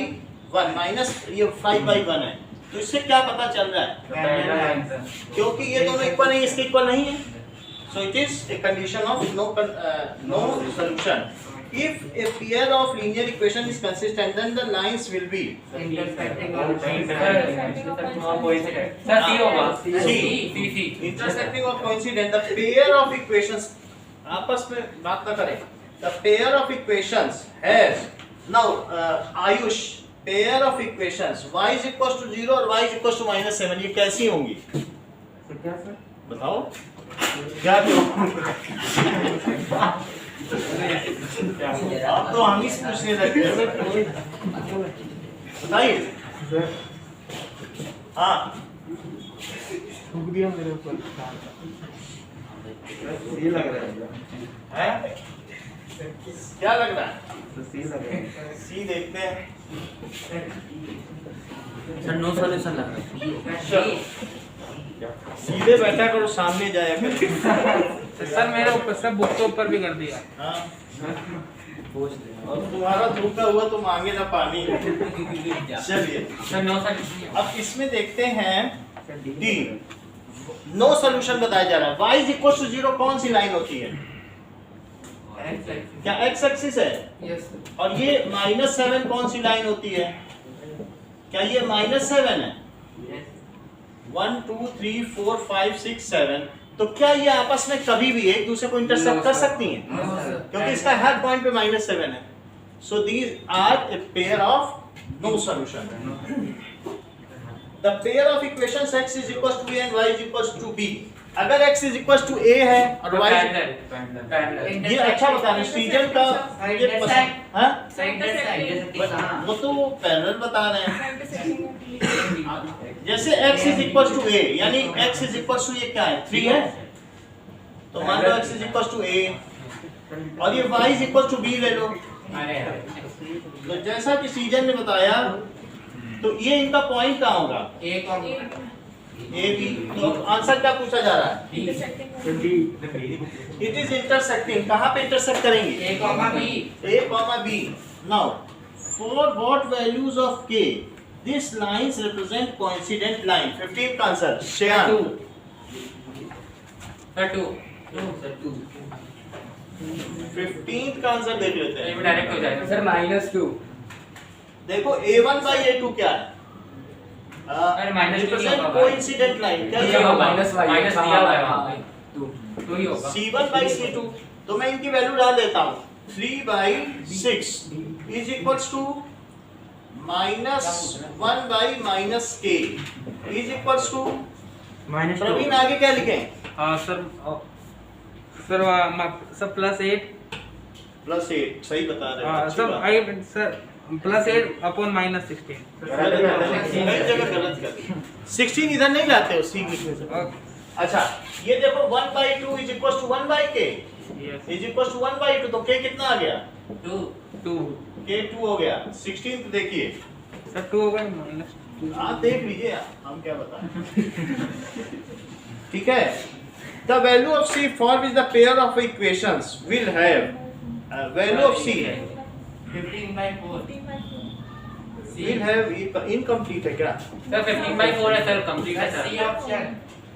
1 माइनस ये 5 by 1 है। तो इससे क्या पता चल रहा है? पहला आंसर। क्योंकि ये दोनों इक्वल नहीं, इसके इक्वल नहीं है। So it is a condition of no solution. If a pair of linear equation is consistent, then the lines will be intersecting sir C होगा। C. intersecting or coincident. The pair of equations आपस में बात ना करें. The pair of equations has now Ayush pair of equations y is equals to 0 और y is equals to -7 ये कैसी होंगी? क्या सर बताओ क्या क्यों? आप तो हम ही से पूछने लगते हैं। बताइए। हाँ थूक दिया मेरे ऊपर ये लग रहा है है? क्या लग रहा है? तो सी लग रहा है सी देखते हैं। सर नो सॉल्यूशन लग रहा है। सीधे बैठा करो, सामने जाया कर। सर मेरे ऊपर सब बुक के ऊपर भी कर दिया। हाँ। और तुम्हारा धूका हुआ तो मांगे ना पानी। चलिए सर नो सॉल्यूशन। अब इसमें देखते हैं डी। नो सॉल्यूशन बताया जा रहा है। y is equals to 0 कौन सी लाइन होती है? क्या x एक्सिस है? यस और ये -7 कौन सी लाइन होती है? क्या ये -7 है? 1 2 3 4 5 6 7। तो क्या ये आपस में कभी भी एक दूसरे को इंटरसेक्ट कर सकती हैं? क्योंकि इसका हर पॉइंट पे -7 है। So these are a pair of no solution. The pair of equations x is equals to a and y is equals to b. अगर x is equals to a है और y पैरेलल। ये अच्छा बता रहे हैं स्टीजन का मुझे पसंद। हाँ? वो तो पैरेलल बता रहे हैं। जैसे x is equals to a यानी x is equals to ये क्या है? 3 है। तो मान लो x is equals to a और ये y is equals to b ले लो। तो जैसा कि सीजन ने बताया तो ये इनका पॉइंट कहाँ होगा? एक और ए बी। तो आंसर क्या पूछा जा रहा है? It is intersecting. कहाँ पे इंटरसेक्ट करेंगे? A comma B A, B. Now, for what values of k this lines represent coincident line. 15 का आंसर श्रेयान। सर 2 15 का आंसर देख लेते ये हैं। डायरेक्ट हो जाएगा सर -2 देखो A1 by A2 क्या है? अरे माइनस रिप्रेजेंट कोइंसिडेंट लाइन क्या दिया है? होगा माइनस माइनस दिया हुआ है वहाँ पे। 2 2 ही होगा C1 by C2 तो मैं इनकी वैल्यू डाल देता हूँ। 3 by 6 is equals to -1 by -k is equals to Praveen आगे क्या लिखें? सर सर सर +8 +8 सही बता रहे हैं। Sir sir +8 upon -16। कई जगह गलत कर दी। 16 इधर नहीं लाते हो सी लिखने से। अच्छा ये देखो 1 by 2 is equals to 1 by k is equals to 1 by 2 तो k कितना आ गया? 2 2 k 2 हो गया। 16 देखिए सर 2 होगा -2। आप देख लीजिए हम क्या बताएं। ठीक है the value of c for which the pair of equations will have value of c 15 by 4 will have incomplete है क्या? सर 15/4 है सर, कंप्लीट है C sir. Option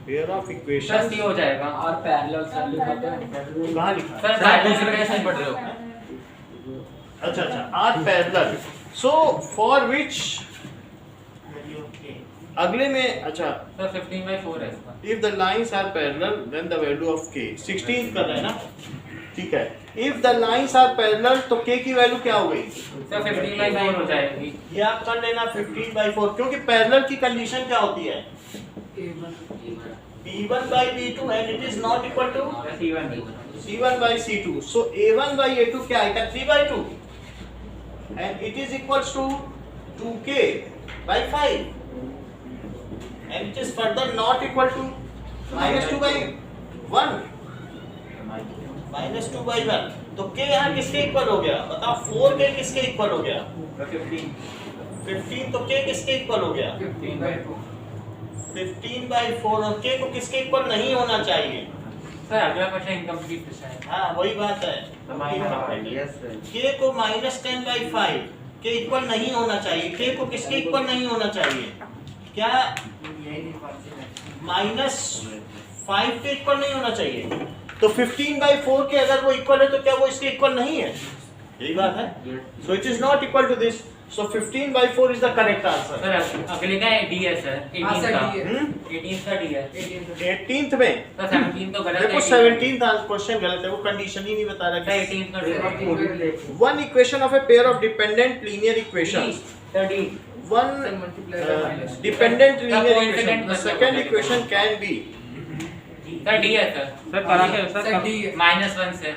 pair of sir equations C हो जाएगा। और पैरेलल सर लिखते हैं कहाँ लिखा है? सर सर दूसरे में सही पढ़ रहे हो। अच्छा are parallel so for which अगले में अच्छा सर 15/4 है इसका। if the lines are parallel then the value of k 16 कर रहे हैं ना? ठीक है if the lines are parallel तो k की वैल्यू क्या हो गई? सर 15/4 हो जाएगी। ये आप कर लेना 15/4 क्योंकि पैरेलल की कंडीशन क्या होती है? B1 by B2 and it is not equal to C1 by C2 so A1 by A2 क्या आएगा? 3/2 and it is equals to 2k by 5 and it is further not equal to -2 by 1 -2/1 तो k यहाँ किसके इक्वल हो गया? बताओ 4k किसके इक्वल हो गया? 15 तो k किसके इक्वल हो गया? 15/4 और k को किसके इक्वल नहीं होना चाहिए? सर अगला क्वेश्चन इनकम्प्लीट है। हाँ वही बात है k को -10/5 के इक्वल नहीं होना चाहिए। k को किसके इक्वल नहीं होना चाहिए? क्या -5 के इक्वल नहीं होना चाहिए? तो 15/4 के अगर वो इक्वल है तो क्या वो इसके इक्वल नहीं है? यही बात है। So it is not equal to this so 15/4 is the correct answer. Sir अगले का डी है सर, 18 का 18 का डी है। 18th में सर 17 तो गलत है। देखो 17th क्वेश्चन गलत है, वो कंडीशन ही नहीं बता रहा सर कि 18 का डी है। one equation of a pair of dependent linear equations sir D one dependent linear equation the second equation can be sir D है सर। सर करा के सर -1 से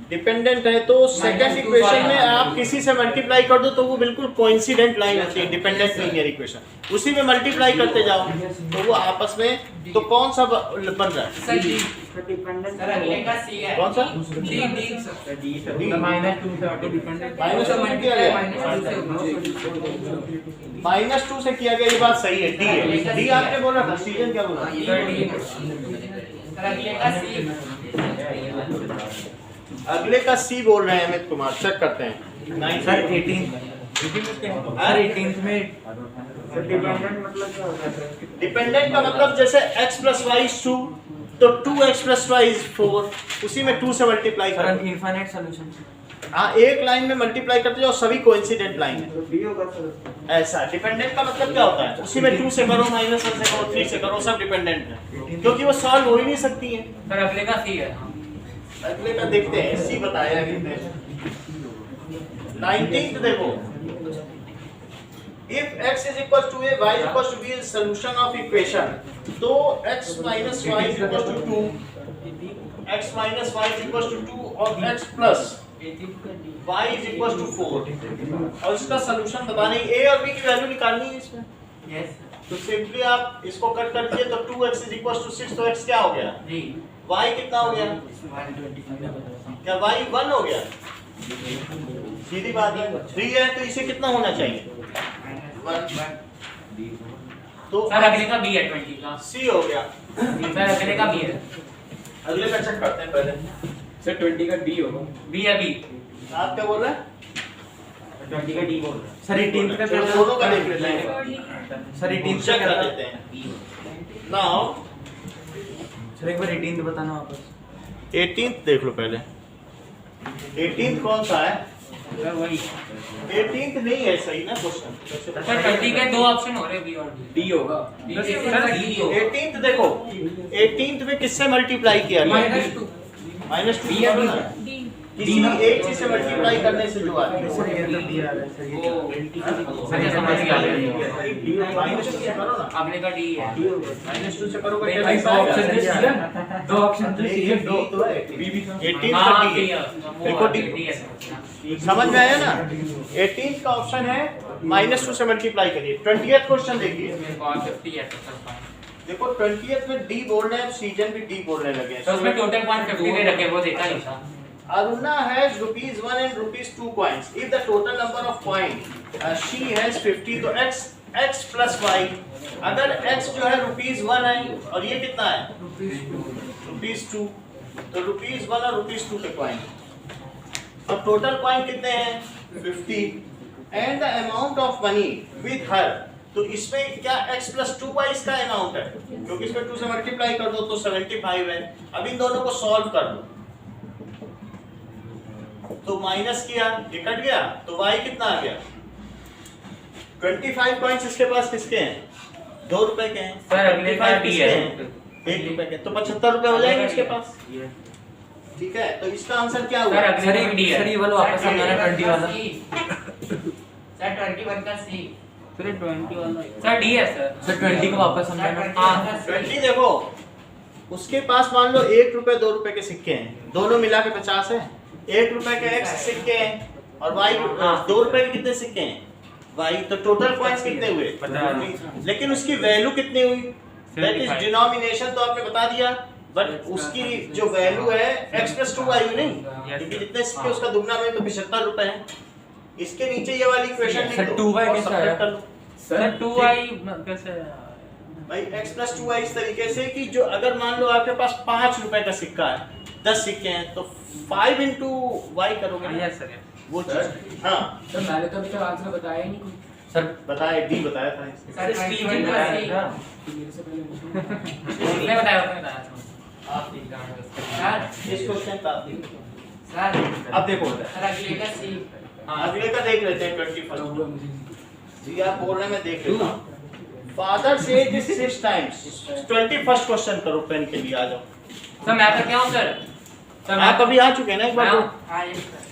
डिपेंडेंट है तो सेकंड इक्वेशन में आप किसी से मल्टीप्लाई कर दो तो वो बिल्कुल कोइंसिडेंट लाइन होती है डिपेंडेंट लीनियर इक्वेशन। उसी में मल्टीप्लाई करते जाओ तो वो आपस में तो कौन सा बन रहा है? सर अगले का सी है। कौन सा? -2 से किया गया, ये बात सही है। डी है। डी आपने बोला था, सीजन क्या बोला? सर अगले का सी। अगले का सी बोल रहे हैं अमित कुमार, चेक करते हैं। सर 18th में डिपेंडेंट का मतलब जैसे x + y = 2 तो 2x + y = 4 उसी में 2 से मल्टीप्लाई सर करो। इनफाइनाइट सॉल्यूशन हाँ एक लाइन में मल्टीप्लाई करते जाओ, सभी कोइंसिडेंट लाइन है। ऐसा डिपेंडेंट का मतलब क्या होता है? उसी में 2 से करो, -1 से करो, 3 से करो, सब डिपेंडेंट है क्योंकि वो सॉल्व हो ही नहीं सकती है। सर अगले का सी है। अगले का देखते हैं, सी बताया कितने। 19th देखो, if x is equal to a, y is equal to b is solution of equation, तो x minus y is equal to 2, x minus y is equal to 2 और x plus y is equal to 4 और इसका सलूशन बताने a और b की वैल्यू निकालनी है इसमें। यस तो सिंपली आप इसको कट कर दिए तो 2x is equal to 6 तो x क्या हो गया? जी y कितना हो गया? क्या y 1 हो गया? सीधी बात है। 3 है तो इसे कितना होना चाहिए? 1 तो सर अगले का बी है 20 का। c हो गया। सर अगले का बी है। अगले का चेक करते हैं पहले। सर 20 का डी होगा। बी है बी। आप क्या बोल रहे हैं? 20 का डी बोल रहा सर 18 का चलो दोनों का देख लेते हैं, है सर 18 चेक का कर क्या लेते हैं। नाउ सर एक बार 18 बताना वापस 18th देख लो पहले। 18th कौन सा है? सर वही 18th नहीं है सही ना क्वेश्चन। सर 20 के दो ऑप्शन हो रहे बी और डी। डी होगा सर डी 18th देखो, 18th में किससे मल्टीप्लाई किया गया? -2 -2 किसी एक चीज से मल्टीप्लाई करने से जो आता है। सर ये तो डी आ रहा है सर ये सर ये समझ गया -2 से करो ना, आपने का डी है। -2 से करोगे नहीं, क्या भाई, लिखता दो ऑप्शन है? तो चाहिए ना। दो ऑप्शन तो नहीं, चाहिए, ये दो D तो है। 18th हाँ का D डी है। है। देखो डी डी है। समझ में आया ना? 18th का ऑप्शन है -2 से मल्टीप्लाई करिए। 20th क्वेश्चन देखिए, मेरे को 50 है टोटल देखो 20th में D बोल रहे हैं, सीजन भी D बोलने लगे तो उसमें हैं। टोटल पॉइंट 50 दे रखे वो देखा नहीं था। Aruna has ₹1 and ₹2 coins. If the total number of coins she has 50, तो x plus y, अगर x जो है ₹1 है और ये कितना है? ₹2, तो ₹1 और ₹2 के कॉइन। अब टोटल कॉइन कितने हैं? 50 and the amount of money with her, तो इसमें क्या x plus 2y इसका अमाउंट है, क्योंकि इसमें 2 से मल्टीप्लाई कर दो तो 75 है। अब इन दोनों को सॉल्व कर दो, तो माइनस किया, ये कट गया, तो y कितना आ गया? 25 कॉइन्स इसके पास किसके हैं? ₹2 के हैं। सर, अगले का 25 डी किसके है। हैं? ₹1 के, तो ₹75 हो जाएंगे इसके पास। ठीक है, तो इसका आंसर क्या हुआ? सर अगले सर का डी सर है। ये वाला वापस समझाना 20 वाला सर 21 का सी। सर 20 वाला सर डी है सर। सर 20 को वापस समझाना हाँ 20 देखो, उसके पास मान लो ₹1 ₹2 के सिक्के हैं, दोनों मिला के 50 है। ₹1 के x सिक्के हैं और y ₹2 के कितने सिक्के हैं? y, तो टोटल कॉइंस कितने हुए? 50। लेकिन उसकी वैल्यू कितनी हुई? That is 75। डिनोमिनेशन तो आपने बता दिया, बट उसकी जो वैल्यू है x plus 2y नहीं, क्योंकि जितने सिक्के उसका दुगना में तो ₹75 है। इसके नीचे ये वाली इक्वेशन लिख सर, दो 2y और कैसे subtract आया? कर लो। सर 2y कैसे भाई x plus 2y इस तरीके से कि जो अगर मान लो आपके पास ₹5 का सिक्का है, 10 सिक्के हैं, तो 5 into y करोगे ना, यस सर वो चीज। हाँ सर मैंने तो अभी तक आंसर बताया ही नहीं सर बताया, D बताया था इसने। सर 21 का सी। मेरे से पहले उसने बताया उसने बताया। आप ठीक सर इस क्वेश्चन का आप देखो। सर अब देखो सर अगले का सी। अगले का देख लेते हैं 21st। जी आप बोल रहे हैं, मैं देख लेता हूँ। फादर से 6 times। 21st क्वेश्चन करो, पेन के लिए आ जाओ। सर मैं तो क्या हूँ सर? सर आप अभी आ चुके हैं ना एक बार? मैं तो हूँ। हाँ ये सर।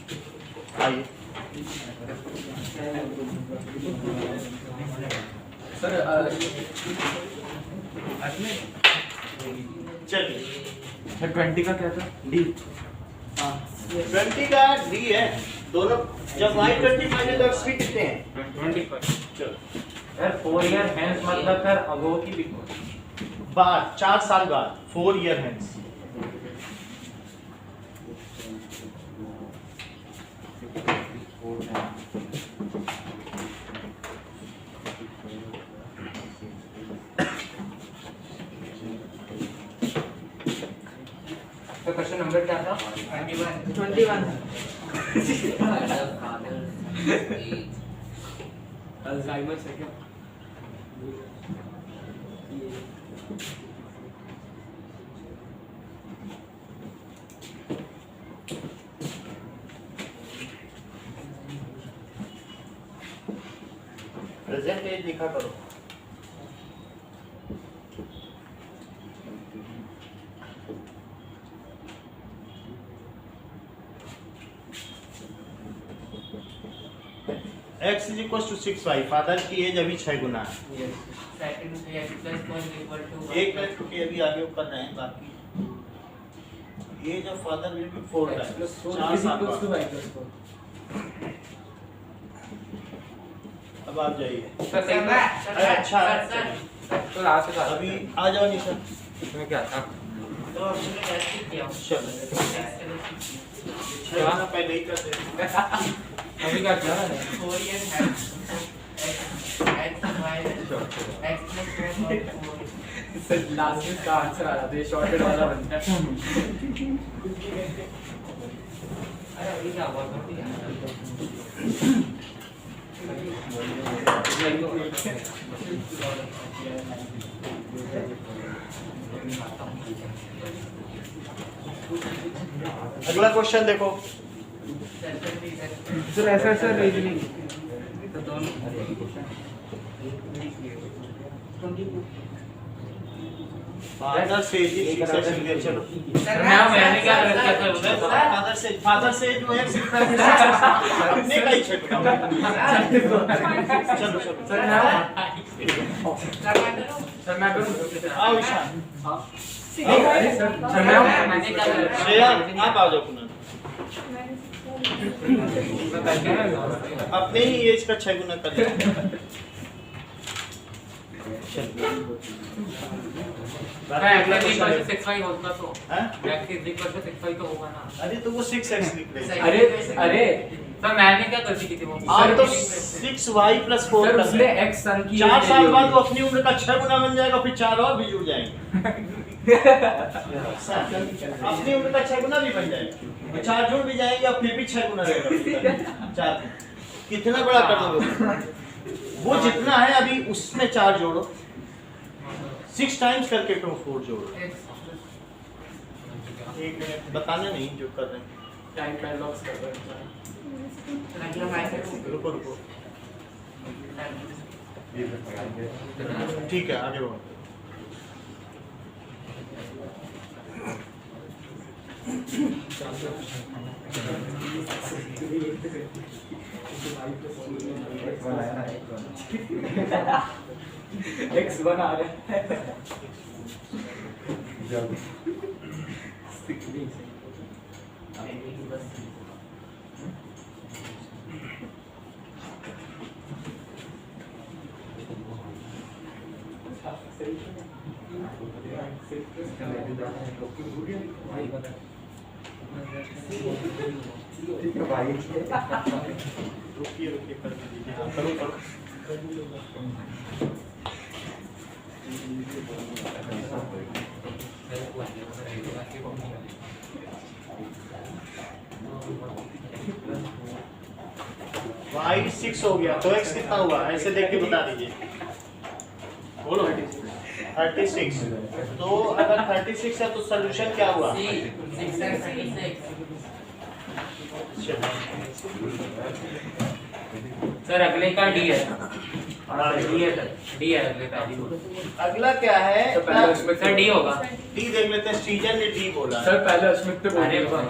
आइए। सर चलिए, सर 20 का क्या था डी 20 का D है, दोनों जब y 25 है तो x भी कितने हैं? 20 चलो सर 4 ईयर हेंस मतलब सर अगो की बिफोर बाद 4 साल बाद 4 year hence। तो क्वेश्चन नंबर क्या था? 21। अल्जाइमर से क्या प्रेजेंट एज लिखा करो। x is equals to 6y, father की एज अभी 6 गुना है। Second x plus 1 equal to 1 एक मिनट रुकिए, अभी आगे कर रहे हैं बाकी। Age of father will be 4 x plus 4 4 is साल equals to बाद। y plus 4 अब आप जाइए। सर सही था? अरे अच्छा है, सर तो लास्ट से अभी आ जाओ निशा। इसमें क्या था? तो हमने कैसे किया चलो क्या पहले ही कर दे। अभी क्या किया मैंने? 4 years है x y x plus 1 और 4। सर लास्ट में इसका आंसर आ रहा था, ये शॉर्टेड वाला बनता है अरे अभी क्या हुआ? अगला क्वेश्चन देखो। सर ऐसा सर रीजनिंग फादर से जी चलो मैंने क्या किया था उधर? फादर से जो है अपने का ही चलो चलो सर मैं करूं आओ ईशान सर मैंने क्या किया? श्रेया आप आ जाओ पुनः अपने ही एज का 6 गुना कर x is equal to 6y होगा तो हैं? x is equal to 6y तो होगा ना। अरे तो वो 6x लिख रहे हैं। अरे सर मैंने क्या गलती की थी वो? आप तो 6y + 4 सर कर उसने रहे हैं। x सन की 4 साल बाद वो अपनी उम्र का 6 गुना बन जाएगा, फिर 4 और भी जुड़ जाएंगे। अपनी उम्र का 6 गुना भी बन जाएगा, 4 जुड़ भी जाएंगे और फिर भी 6 गुना रहेगा। 4 कितना बड़ा कर दोगे? वो जितना है अभी उसमें 4 जोड़ो, 6 टाइम्स करके तुम 4 जोड़ो। एक मिनट बताने नहीं जो कर रहे हैं। टाइम पैराडॉक्स कर रहे हैं। रुको रुको ठीक है आगे बढ़ो। x बना रहे हैं। रुकिए रुकिए कर दीजिए। हाँ, करो करो। y 6 हो गया तो x कितना हुआ ऐसे देख के बता दीजिए। बोलो 36। तो अगर 36 है तो सॉल्यूशन क्या हुआ? सर अगले का डी है। डी है अगले का। अगला क्या है? तो पहले उसमें सर डी होगा। डी देख लेते हैं। सृजन ने डी बोला। सर पहले अश्मित पे अरे बोल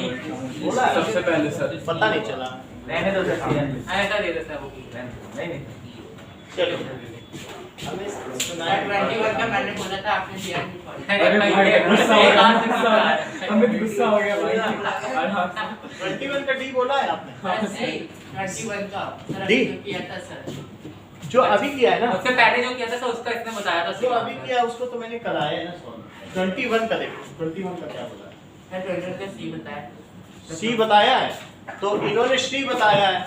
बोला है? सबसे पहले सर पता नहीं चला। रहने दो सर। ऐसा दे देता है वो। नहीं चलो हमें सुनाया 21 का मैंने बोला था, आपने दिया नहीं। अरे भाई गुस्सा हो एक गया, हाथ से गुस्सा आ रहा है। हमें गुस्सा हो गया भाई। 21 का डी बोला है आपने? नहीं, 21 का सर डी? अभी जो किया था सर। जो अभी किया है ना, उससे पहले जो किया था उसका इसने बताया था। जो अभी किया है उसको तो मैंने कराया है ना सॉल्व। 21 का देखो 21 का क्या बोला है? सर 21 का सी बताया। सी बताया है तो इन्होंने सी बताया है।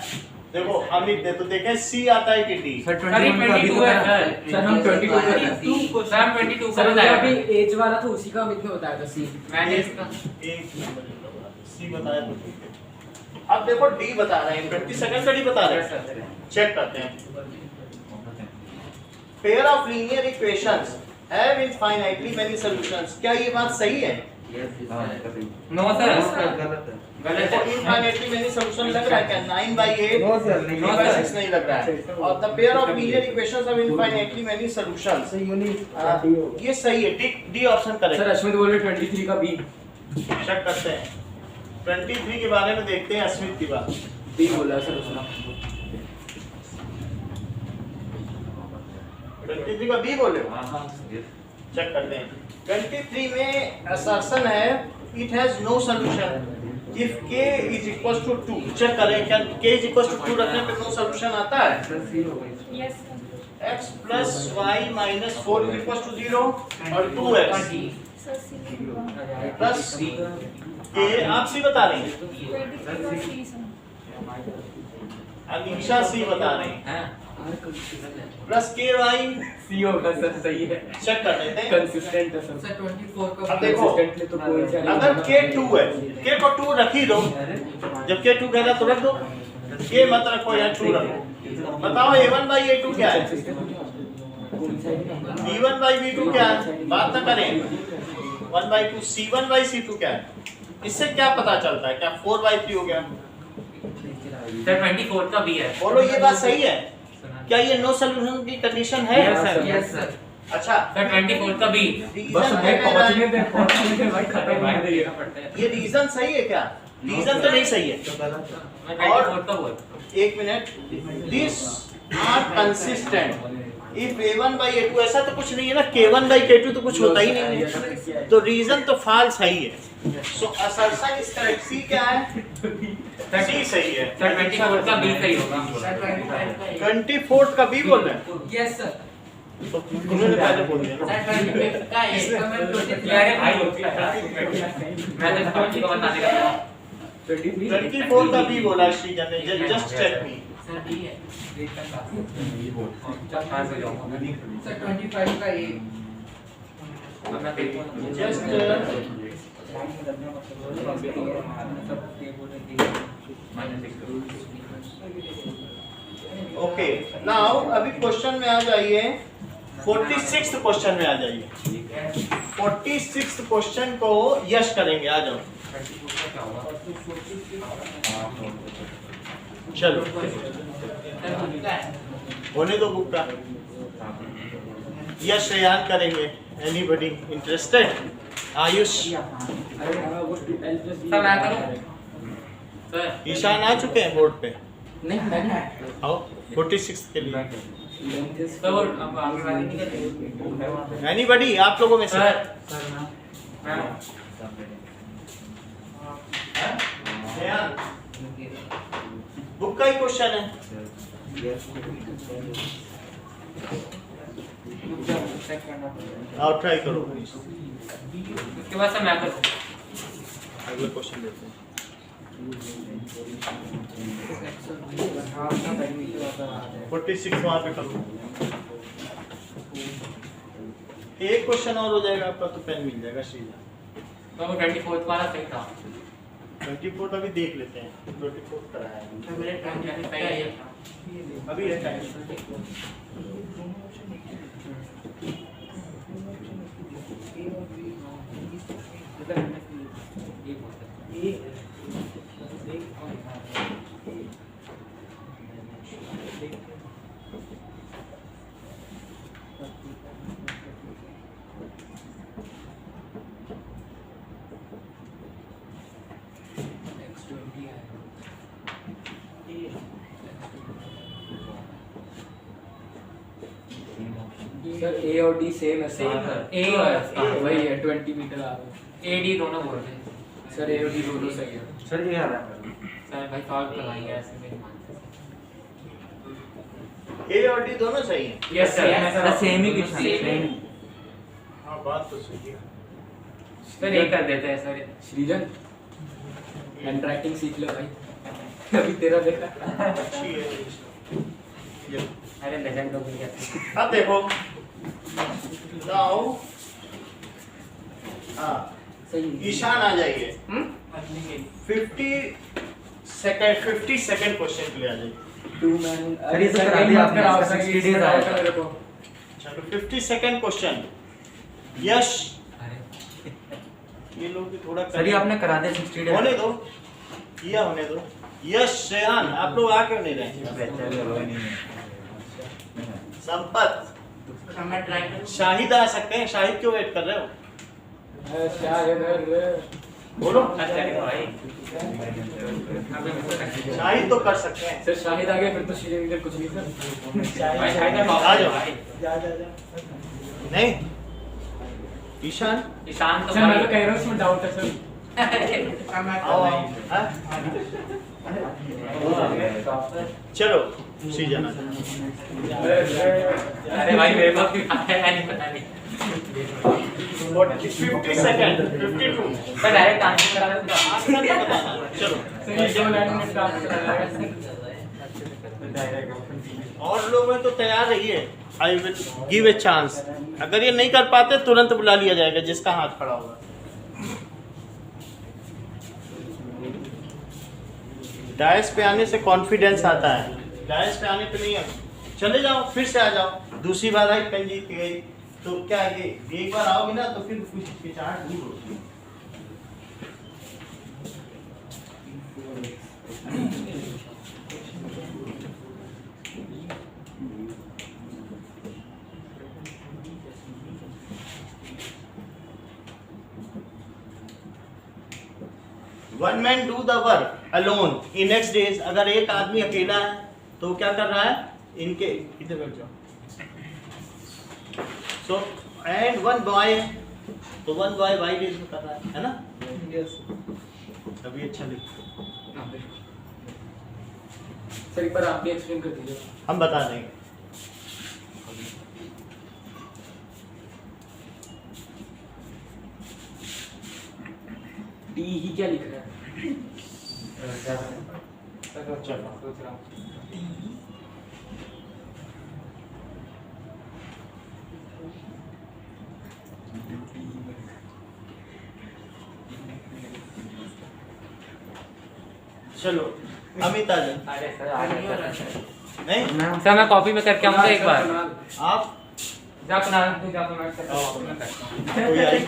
देखो अमित ने तो देखा सी आता है कि डी? सर सर 22 है सर। सर हम 22 को सर हम 22 सर को जो बताया अभी एज वाला था उसी का अमित ने बताया था सी। मैंने इसका एक सी बताया तो ठीक है। अब देखो डी बता रहे हैं, 22 का डी बता रहे हैं। चेक करते हैं। Pair of linear equations have infinitely many solutions. क्या ये बात सही है? नो सर गलत देखो है। इनफाइनाइटली मेनी सॉल्यूशन लग रहा है क्या? 9/8 नो सर नहीं। 9/6 नहीं लग रहा है। और the pair of linear equations have infinitely many solutions. ये सही है। D option sir correct. Ashmit बोल रहे 23 का बी। चेक करते हैं। 23 के बारे में देखते हैं अस्मित की बात। बी बोला सर उसने। 23 का बी बोले हो? चेक करते हैं। 23 में असर्शन है it has no solution if k is equal to 2। Check करें क्या k इज इक्वल टू 2 रखने पे नो सॉल्यूशन आता है? Yes x plus y minus 4 is equal to 0 और 2x sir C plus k। आप सी बता रहे हैं, 23 सी सर अनीशा सी बता रहे हैं। प्लस ky सी होगा सर सही है। चेक कर लेते हैं। कंसिस्टेंट है सर। सर 24 का अब देखो कंसिस्टेंटली तो कोई सा नहीं। अगर k 2 है, k को 2 रख ही दो। जब k 2 कह रहा तो रख दो, k मत रखो या 2 रखो। बताओ A1 by A2 क्या है? B1 by B2 क्या है? बात ना करें। 1 by 2 C1 by C2 क्या है? इससे क्या पता चलता है? क्या 4 by 3 हो गया? सर 24 का भी है। बोलो ये बात सही है? क्या ये नो सॉल्यूशन की कंडीशन है? Yes sir. अच्छा सर 24 का भी। बस रीजन भाई पहुंचने दे भाई खत्म भाई कर देना पड़ता है। ये रीजन सही है क्या? रीजन तो नहीं सही है। मैं 24 का बोल। एक minute, this are consistent if A1 by A2 ऐसा तो कुछ नहीं है ना, K1 by K2 तो कुछ होता ही नहीं है, तो रीजन तो फॉल्स है ही है। सो असर्शन इज करेक्ट। सी क्या है? सी सही है। सर 24 का भी सही होगा। सर 25 का A। 24 का बी बोल रहे हैं, यस सर। तो उन्होंने पहले बोल दिया ना। सर 25 का A। अरे भाई होता है। मैं तो 20 का बताने का था। 24 का बी बोला श्रीजन ने, just check me. Sir B है। कहाँ से जाऊँगा? सर 25 का A। अब मैं देखूँ। जस्ट ओके, नाउ अभी क्वेश्चन में आ जाइए, 46th क्वेश्चन में आ जाइए। 46th क्वेश्चन को यश करेंगे, आ जाओ। चलो सर B का है। होने दो बुक का। यश रेयान करेंगे। Anybody interested? आयुष, सर मैं करूँ? सर ईशान आ चुके हैं बोर्ड पे? नहीं नहीं आओ 46 के लिए। सर अब आगे वाली नहीं करेंगे। एनीबॉडी आप लोगों में से? सर मैं रेयान, बुक का ही क्वेश्चन है। आओ ट्राई करो। उसके बाद सर मैं करूँ। अगला क्वेश्चन देते हैं। 46 वहाँ पे करो। एक क्वेश्चन और हो जाएगा आपका, तो पेन मिल जाएगा श्रीजा। तो वो 24 वाला सही था। 24 अभी देख लेते हैं। 24 कराया है। सर मेरे 25 का A। अभी है टाइम। सर ए और डी सेम है Same सर। है। A और वही है 20 मीटर आगे। AD दोनों बोल रहे हैं। सर ए और डी दोनों सही है। सर ये आ रहा है। सर भाई सॉल्व करवाइए ऐसे मेरी मानते ए और डी दोनों सही हैं। यस सर सेम ही क्वेश्चन है, सेम। हाँ बात तो सही है। सर ये कर देते हैं सर। श्रीजन हैंड राइटिंग सीख लो भाई। अभी तेरा देखा। अच्छी है ये। अरे लेजेंड हो गया। अब देखो नाउ, हाँ सही ईशान आ जाइए। 50 सेकंड क्वेश्चन के लिए आ जाइए। 2 मैन। सर ये तो करा दिया आपने, इसका 60 days आया था। मेरे को। चलो 50 सेकंड क्वेश्चन। यश, ये लोग भी थोड़ा सर ये आपने करा दिया 60 days। होने दो, किया होने दो। यश, रेहान, आप लोग आ क्यों नहीं रहे? संपत, मैं ट्राई करूँ। शाहिद आ सकते हैं। शाहिद क्यों वेट कर रहे हो? बोलो। भाई शाहिद तो कर सकते हैं। सर शाहिद आ गया फिर तो श्रीजन इधर कुछ नहीं सर। भाई भाई आ जाओ। भाई नहीं ईशान, ईशान तो सर मैं तो भाई कह रहा हूँ इसमें डाउट है सर। सर मैं आओ आओ। हाँ? चलो सीजन आ जाओ। अरे भाई मेरे पास भी नहीं पता नहीं 50 सेकंड 52। सर डायरेक्ट आंसर करा दे आंसर नहीं बताना। चलो सर ये 2 लाइन में स्टार्ट चला जाएगा। और लोग में तो तैयार रहिए। I will give a chance. अगर ये नहीं कर पाते तुरंत बुला लिया जाएगा जिसका हाथ खड़ा होगा। डायस पे आने से कॉन्फिडेंस आता है। डायस पे आने पे नहीं आना, चले जाओ फिर से आ जाओ, दूसरी बार आई पेन जीत गई। तो क्या है कि एक बार आओगे ना तो फिर कुछ हिचकिचाहट दूर होती है। One man do the work alone in next days. अगर एक आदमी अकेला है तो क्या कर रहा है, इनके इधर बैठ जाओ। सो एंड वन बॉय है तो वन बॉय वाई डेज में कर रहा है ना। अभी अच्छा लिखो, सर एक बार आप भी एक्सप्लेन कर दीजिए। हम बता देंगे। डी ही क्या लिख रहा है? चलो अमित आ जाओ। अरे सर आ गया सर। नहीं सर मैं कॉपी में करके आऊंगा एक बार। आप जा अपना तू जा अपना करता हूं। कोई आई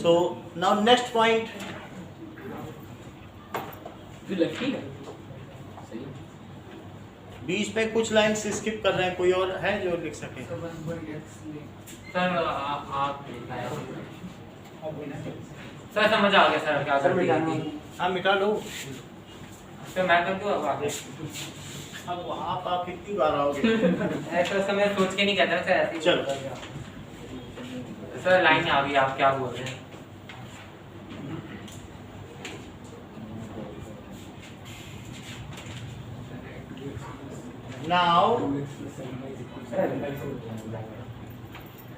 So now next point, फिर लगती है सही। बीच में कुछ लाइन से स्किप कर रहे हैं, कोई और है जो लिख सके? सर आप सर समझ आ गया सर क्या कर रही थी। हाँ मिटा लो। तो मैं कर दूं अब आगे। अब आप कितनी बार आओगे? ऐसा समय सोच के नहीं कहता सर, ऐसे ही चलो। सर लाइन आ गई, आप क्या बोल रहे हैं? Now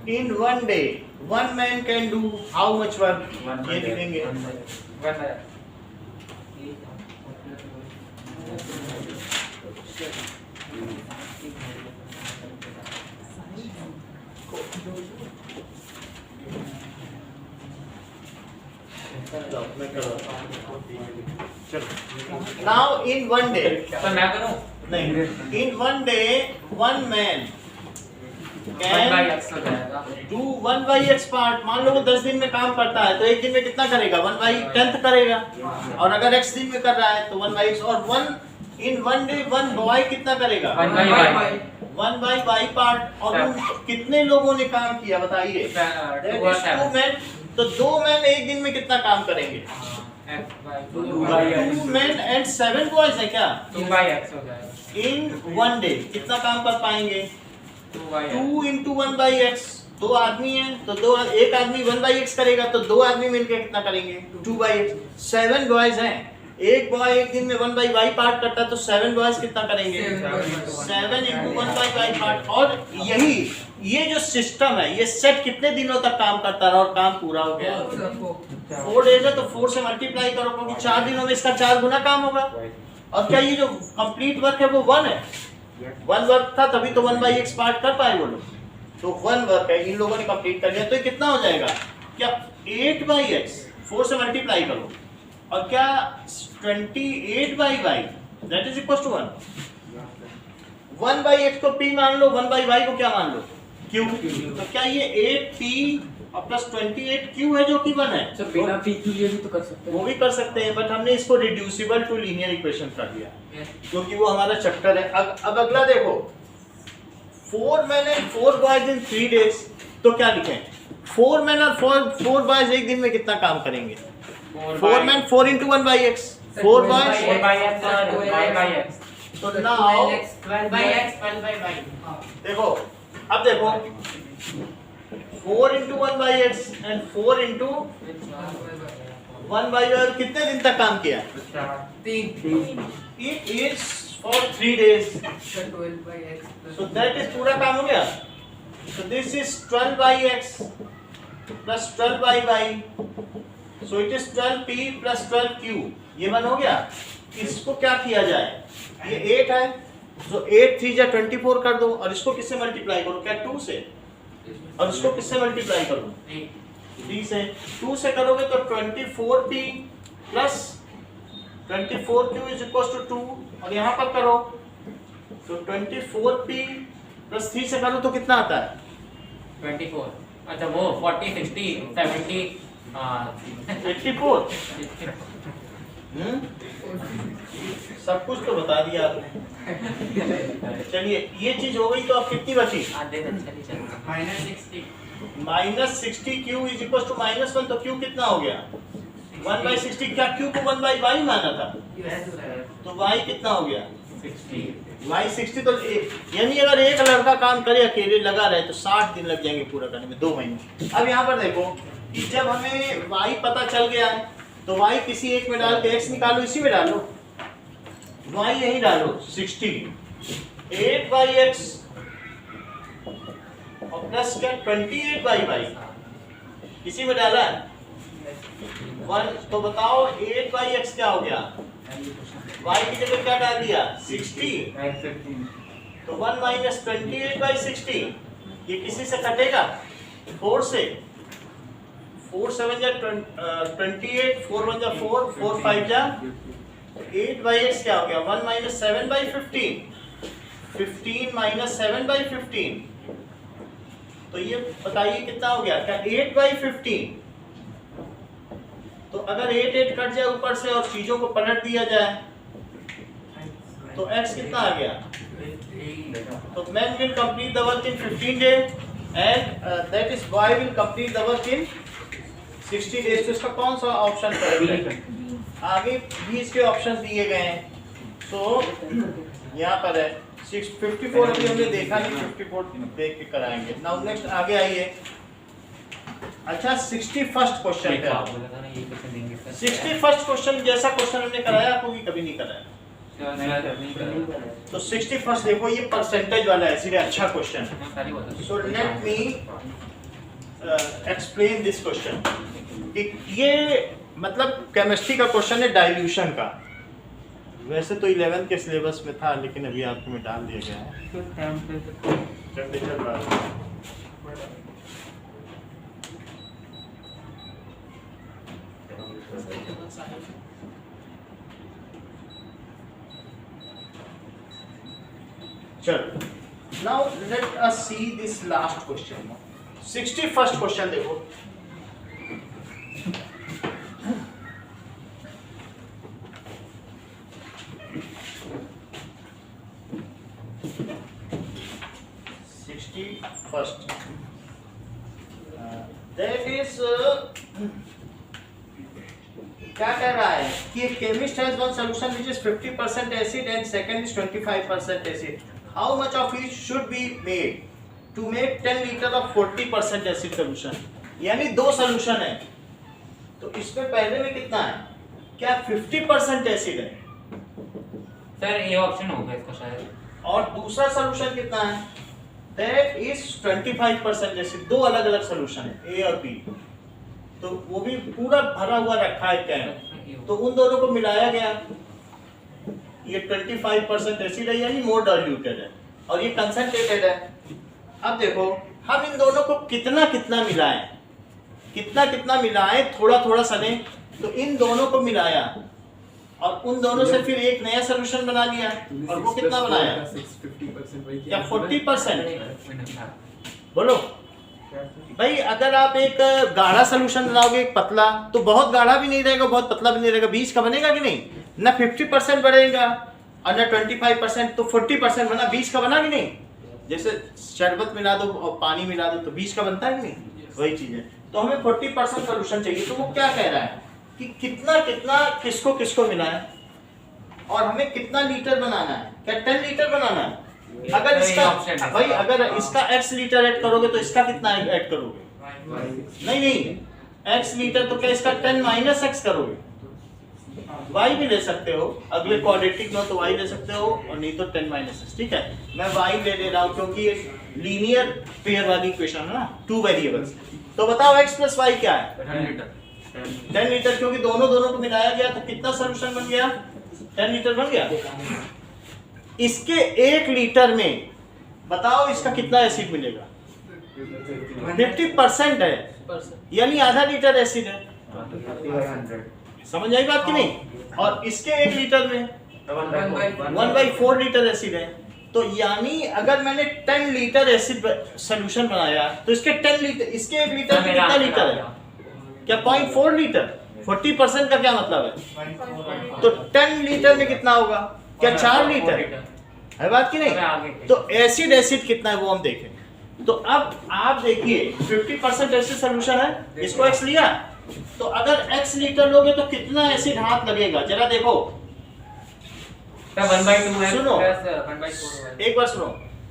in one day one man can do how much work? ये लिखेंगे। Now in one day, sir मैं करूं? नहीं, in one day one man 1/x हो जाएगा। do 1/x part. मान लो वो 10 दिन में काम करता है तो एक दिन में कितना करेगा? 1/10 करेगा। और अगर x दिन में कर रहा है तो 1/x। और in one day one boy कितना करेगा? 1/y 1/y part. और उन कितने लोगों ने काम किया बताइए? That is 2 men। तो 2 men एक दिन में कितना काम करेंगे? 2 men and 7 boys है क्या? 2/x हो जाएगा। In one day कितना काम कर पाएंगे? 2/x 2 into 1/x। 2 आदमी हैं तो एक आदमी 1/x करेगा तो 2 आदमी मिलकर कितना करेंगे? 2/x। 7 बॉयज हैं, एक बॉय एक दिन में 1/y पार्ट करता है तो 7 बॉयज कितना करेंगे? 7 into 1/y पार्ट। और ये जो सिस्टम है ये सेट कितने दिनों तक काम करता रहा और काम पूरा हो गया? 4 डेज है तो 4 से मल्टीप्लाई करो क्योंकि 4 दिनों में इसका 4 गुना काम होगा। और क्या ये जो कंप्लीट वर्क है वो 1 है? 1 वर्क था तभी तो 1/x पार्ट कर पाए वो लोग। तो 1 वर्क है, इन लोगों ने कंप्लीट कर लिया। तो ये कितना हो जाएगा? क्या 8/x 4 से मल्टीप्लाई करो। और क्या 28/y that is equal to 1। 1/x को p मान लो, 1/y को क्या मान लो? q। तो क्या ये 8p और प्लस 28q है जो कि 1 है? सर बिना पी क्यू ये भी तो कर सकते हैं। वो भी कर सकते हैं बट हमने इसको रिड्यूसिबल टू लीनियर इक्वेशन कर दिया क्योंकि वो हमारा चैप्टर है। अब अगला देखो, 4 men and 4 boys in 3 days। तो क्या लिखें? 4 men और 4 boys एक दिन में कितना काम करेंगे? 4 men 4 into 1/x 4 boys 4/x और y/x। तो नाउ 12/x 12/y। देखो, अब देखो 4 into 1/x and 4 into 1/y कितने दिन तक काम किया? 3 It is for 3 days। 12/x So that is पूरा काम हो गया। So this is 12/x plus 12/y। So it is 12p plus 12q। ये 1 हो गया। इसको क्या किया जाए? ये 8 है तो 8 3 जा 24 कर दो और इसको किससे मल्टीप्लाई करो, क्या 2 से, और इसको किससे मल्टीप्लाई करो 3 से। 2 से करोगे तो 24p plus 24q is equal to 2 और यहाँ पर करो तो 24p प्लस 3 से करो तो कितना आता है 24, अच्छा वो 40 60 70 84। सब कुछ तो बता दिया आपने। चलिए ये चीज हो गई तो अब कितनी बची, -60 q इज इक्वल टू -1 तो q कितना हो गया 1/60। क्या q को 1/y माना था तो y कितना हो गया 60। तो यानी अगर एक लड़का काम करे अकेले लगा रहे तो 60 दिन लग जाएंगे पूरा करने में, 2 महीने। अब यहाँ पर देखो कि जब हमें y पता चल गया है तो y किसी एक में डाल के x निकालो, इसी में डालो, y यही डालो 60 8/x और प्लस क्या 28/y इसी में डाला है 1। तो बताओ 8/x क्या हो गया, y की जगह क्या डाल दिया 60, तो 1 - 28/60 ये किसी से कटेगा 4 से, 4 7 जा 28, 4 1 जा 4, 4 5 जा 8/x क्या हो गया 1 - 7/15, 15 - 7/15 तो ये बताइए कितना हो गया, क्या 8/15। तो अगर 8 8 कट जाए ऊपर से और चीजों को पलट दिया जाए तो x कितना आ गया, तो man will complete the work in 15 days and that is y will complete the work in 60 days। तो इसका कौन सा ऑप्शन करेक्ट है, आगे भी इसके ऑप्शन दिए गए हैं। तो यहाँ पर है 54 अभी हमने देखा नहीं, 54 देख के कराएंगे। नाउ नेक्स्ट आगे आइए। अच्छा 61st क्वेश्चन पे आओ। 61st क्वेश्चन जैसा क्वेश्चन हमने कराया आपको कभी नहीं कराया। तो 61st देखो ये परसेंटेज वाला है, इसलिए अच्छा क्वेश्चन है। So let me explain this question. ये मतलब केमिस्ट्री का क्वेश्चन है डाइल्यूशन का। वैसे तो 11th के सिलेबस में था लेकिन अभी आपको में डाल दिया गया है। चलो now let us see this last question. 61st question देखो। First, that is क्या कह रहा है कि chemist has one solution which is 50% acid and second is 25% acid. How much of each should be made to make 10 liter of 40% acid solution? यानी 2 solution है, तो इसमें पहले में कितना है, क्या 50% acid है सर, ये ऑप्शन होगा इसका शायद, और दूसरा solution कितना है, that is 25% acid। 2 अलग अलग solution है A और B, तो वो भी पूरा भरा हुआ रखा है कैन, तो उन दोनों को मिलाया गया, ये 25% एसिड है यानी मोर डाइल्यूटेड है और ये कंसंट्रेटेड है। अब देखो हम इन दोनों को कितना कितना मिलाएं, कितना कितना मिलाएं, थोड़ा थोड़ा सा लें, तो इन दोनों को मिलाया और उन दोनों से फिर एक नया सोल्यूशन बना लिया, और वो कितना बनाया, क्या 40%? बोलो भाई, अगर आप एक गाढ़ा सोल्यूशन बनाओगे एक पतला, तो बहुत गाढ़ा भी नहीं रहेगा बहुत पतला भी नहीं रहेगा, बीच का बनेगा कि नहीं, ना 50% बढ़ेगा और ना 25%, तो 40% बना, बीच का बना कि नहीं। जैसे शरबत मिला दो और पानी मिला दो तो बीच का बनता है कि नहीं, वही चीज है। तो हमें 40% सोल्यूशन चाहिए, तो वो क्या कह रहा है कि कितना कितना किसको किसको मिलाएं और हमें कितना लीटर बनाना है, क्या 10 लीटर बनाना है। अगर इसका भाई अगर इसका x लीटर ऐड करोगे तो इसका कितना ऐड करोगे, नहीं x लीटर, तो क्या इसका 10 माइनस x करोगे, y भी ले सकते हो, अगले क्वाड्रेटिक में तो y ले सकते हो और नहीं तो 10 माइनस x। ठीक है, मैं y ले रहा हूँ क्योंकि ये लीनियर पेयर वाली इक्वेशन है ना, 2 वेरिएबल्स। तो बताओ x प्लस y क्या है, 10 लीटर, क्योंकि दोनों को मिलाया गया तो कितना सोल्यूशन बन गया, 10 लीटर बन गया। इसके 1 लीटर में बताओ इसका कितना एसिड मिलेगा? 50% है, यानी आधा लीटर एसिड है। समझ आई बात कि नहीं? और इसके 1 लीटर में 1/4 लीटर एसिड है। तो यानी अगर मैंने 10 लीटर एसिड सोल्यूशन बनाया तो इसके 10 लीटर, इसके 1 लीटर में कितना लीटर है? क्या 0.4 लीटर? 40% का क्या मतलब है? तो 10 लीटर में कितना होगा? क्या 4 लीटर है बात की नहीं? तो एसिड कितना है वो हम देखें। तो अब आप देखिए 50% एसिड सोल्यूशन है, इसको x लिया, तो अगर x लीटर लोगे तो कितना एसिड हाथ लगेगा जरा देखो। 1/2 है सुनो। प्लस 1/4 है। एक बार सुनो,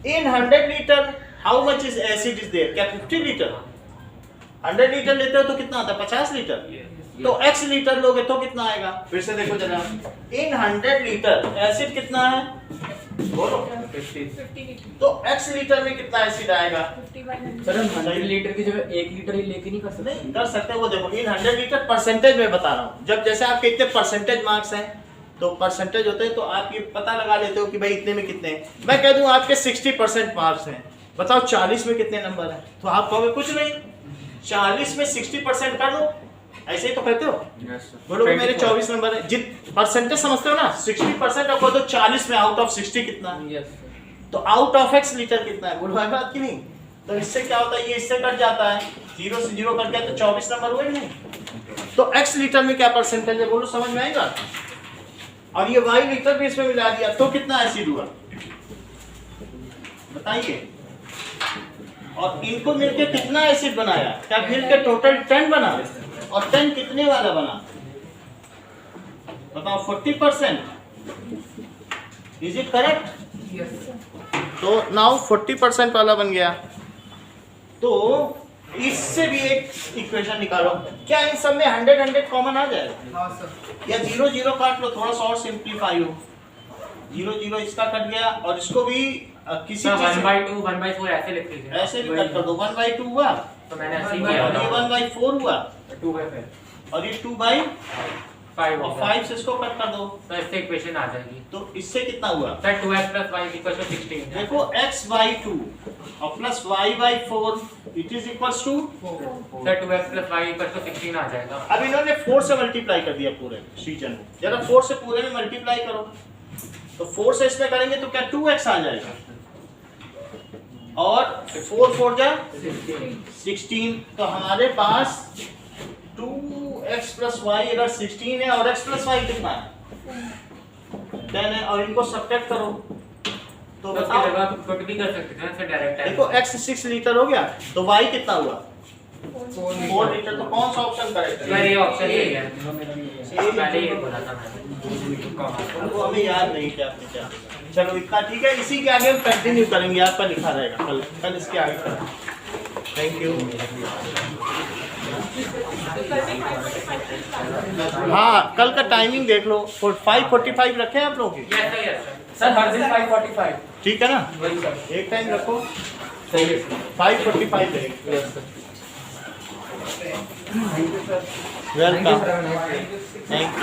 in 100 litre how much is acid is there? क्या 50 लीटर? 100 लीटर लेते हो तो कितना आता है? 50 लीटर। तो x लीटर लोगे तो कितना आएगा? फिर से देखो जरा, इन 100 लीटर एसिड कितना है बोलो? 50 तो x लीटर में कितना एसिड आएगा? 5100 सर हम 100 लीटर की जगह 1 लीटर ही लेके नहीं कर सकते? नहीं कर सकते, वो देखो इन 100 लीटर परसेंटेज में बता रहा हूँ। जब जैसे आपके इतने परसेंटेज मार्क्स हैं तो परसेंटेज होते हैं, तो आप ये पता लगा लेते हो कि भाई इतने में कितने हैं। मैं कह दूं आपके 60% मार्क्स हैं, बताओ 40 में कितने नंबर हैं? तो आप कहोगे कुछ नहीं, 40 में 60% कर दो, ऐसे ही तो कहते हो। बोलोगे मेरे 24 नंबर है, जित परसेंटेज समझते हो ना, 60% रखो तो 40 में आउट ऑफ 60 कितना है? तो आउट ऑफ x लीटर कितना है? बोलो है बात की नहीं? तो इससे क्या होता है, ये इससे कट जाता है, 0 से 0 कट गया तो 24 नंबर हुए नहीं। तो x लीटर में क्या परसेंटेज है बोलो, समझ में आएगा? और ये y लीटर भी इसमें मिला दिया तो कितना एसिड हुआ बताइए? और इनको मिलके कितना एसिड बनाया? क्या मिलके टोटल 10 बना? और 10 कितने वाला बना बताओ? 40%। Is it correct? तो नाउ 40% वाला बन गया। तो इससे भी एक इक्वेशन निकालो। क्या इन सब में 100 कॉमन आ जाएगा? या 0 0 काट लो, थोड़ा सा और सिंप्लीफाई हो। 0 0 इसका कट गया और इसको भी किसी तो चीज से 1/2 1/4 ऐसे लिख लीजिए। ऐसे भी कट कर दो। 1/2 हुआ तो मैंने ऐसे ही और किया ये 1/4 हुआ 2/5 और ये 2/5 और 5 से इसको कट कर दो तो इससे इक्वेशन आ जाएगी। तो इससे कितना हुआ? Sir 2x + y = 16। देखो x/2 और प्लस y/4 it is equals to, sir 2x + y = 16 आ जाएगा। अब इन्होंने 4 से मल्टीप्लाई कर दिया पूरे रीजन को। जरा 4 से पूरे में मल्टीप्लाई करो, तो 4 से इसमें करेंगे तो क्या 2x आ जाएगा और 4 4 जा 16। तो हमारे पास 2x + y अगर 16 है और x + y कितना है 10 है, और इनको सब्ट्रैक्ट करो तो तो उसकी बताओ। जगह पुट भी कर सकते हैं सर डायरेक्ट। देखो x 6 लीटर हो गया तो y कितना हुआ 4 लीटर। तो कौन सा ऑप्शन करेक्ट सर है? ये ऑप्शन यही है, पहले ये बोला था मैंने। वो हमें याद नहीं क्या आपने क्या। चलो इतना ठीक है, इसी के आगे हम कंटिन्यू करेंगे, आपका लिखा रहेगा कल इसके आगे करेंगे। Thank you. हाँ कल का टाइमिंग देख लो, 5:45 रखे हैं आप लोगों की? Yes sir, yes sir. Sir हर दिन 5:45 ठीक है ना? वही सर। एक टाइम रखो, सही है 5:45 रहेगा। Yes sir. Welcome, thank you. Thank you.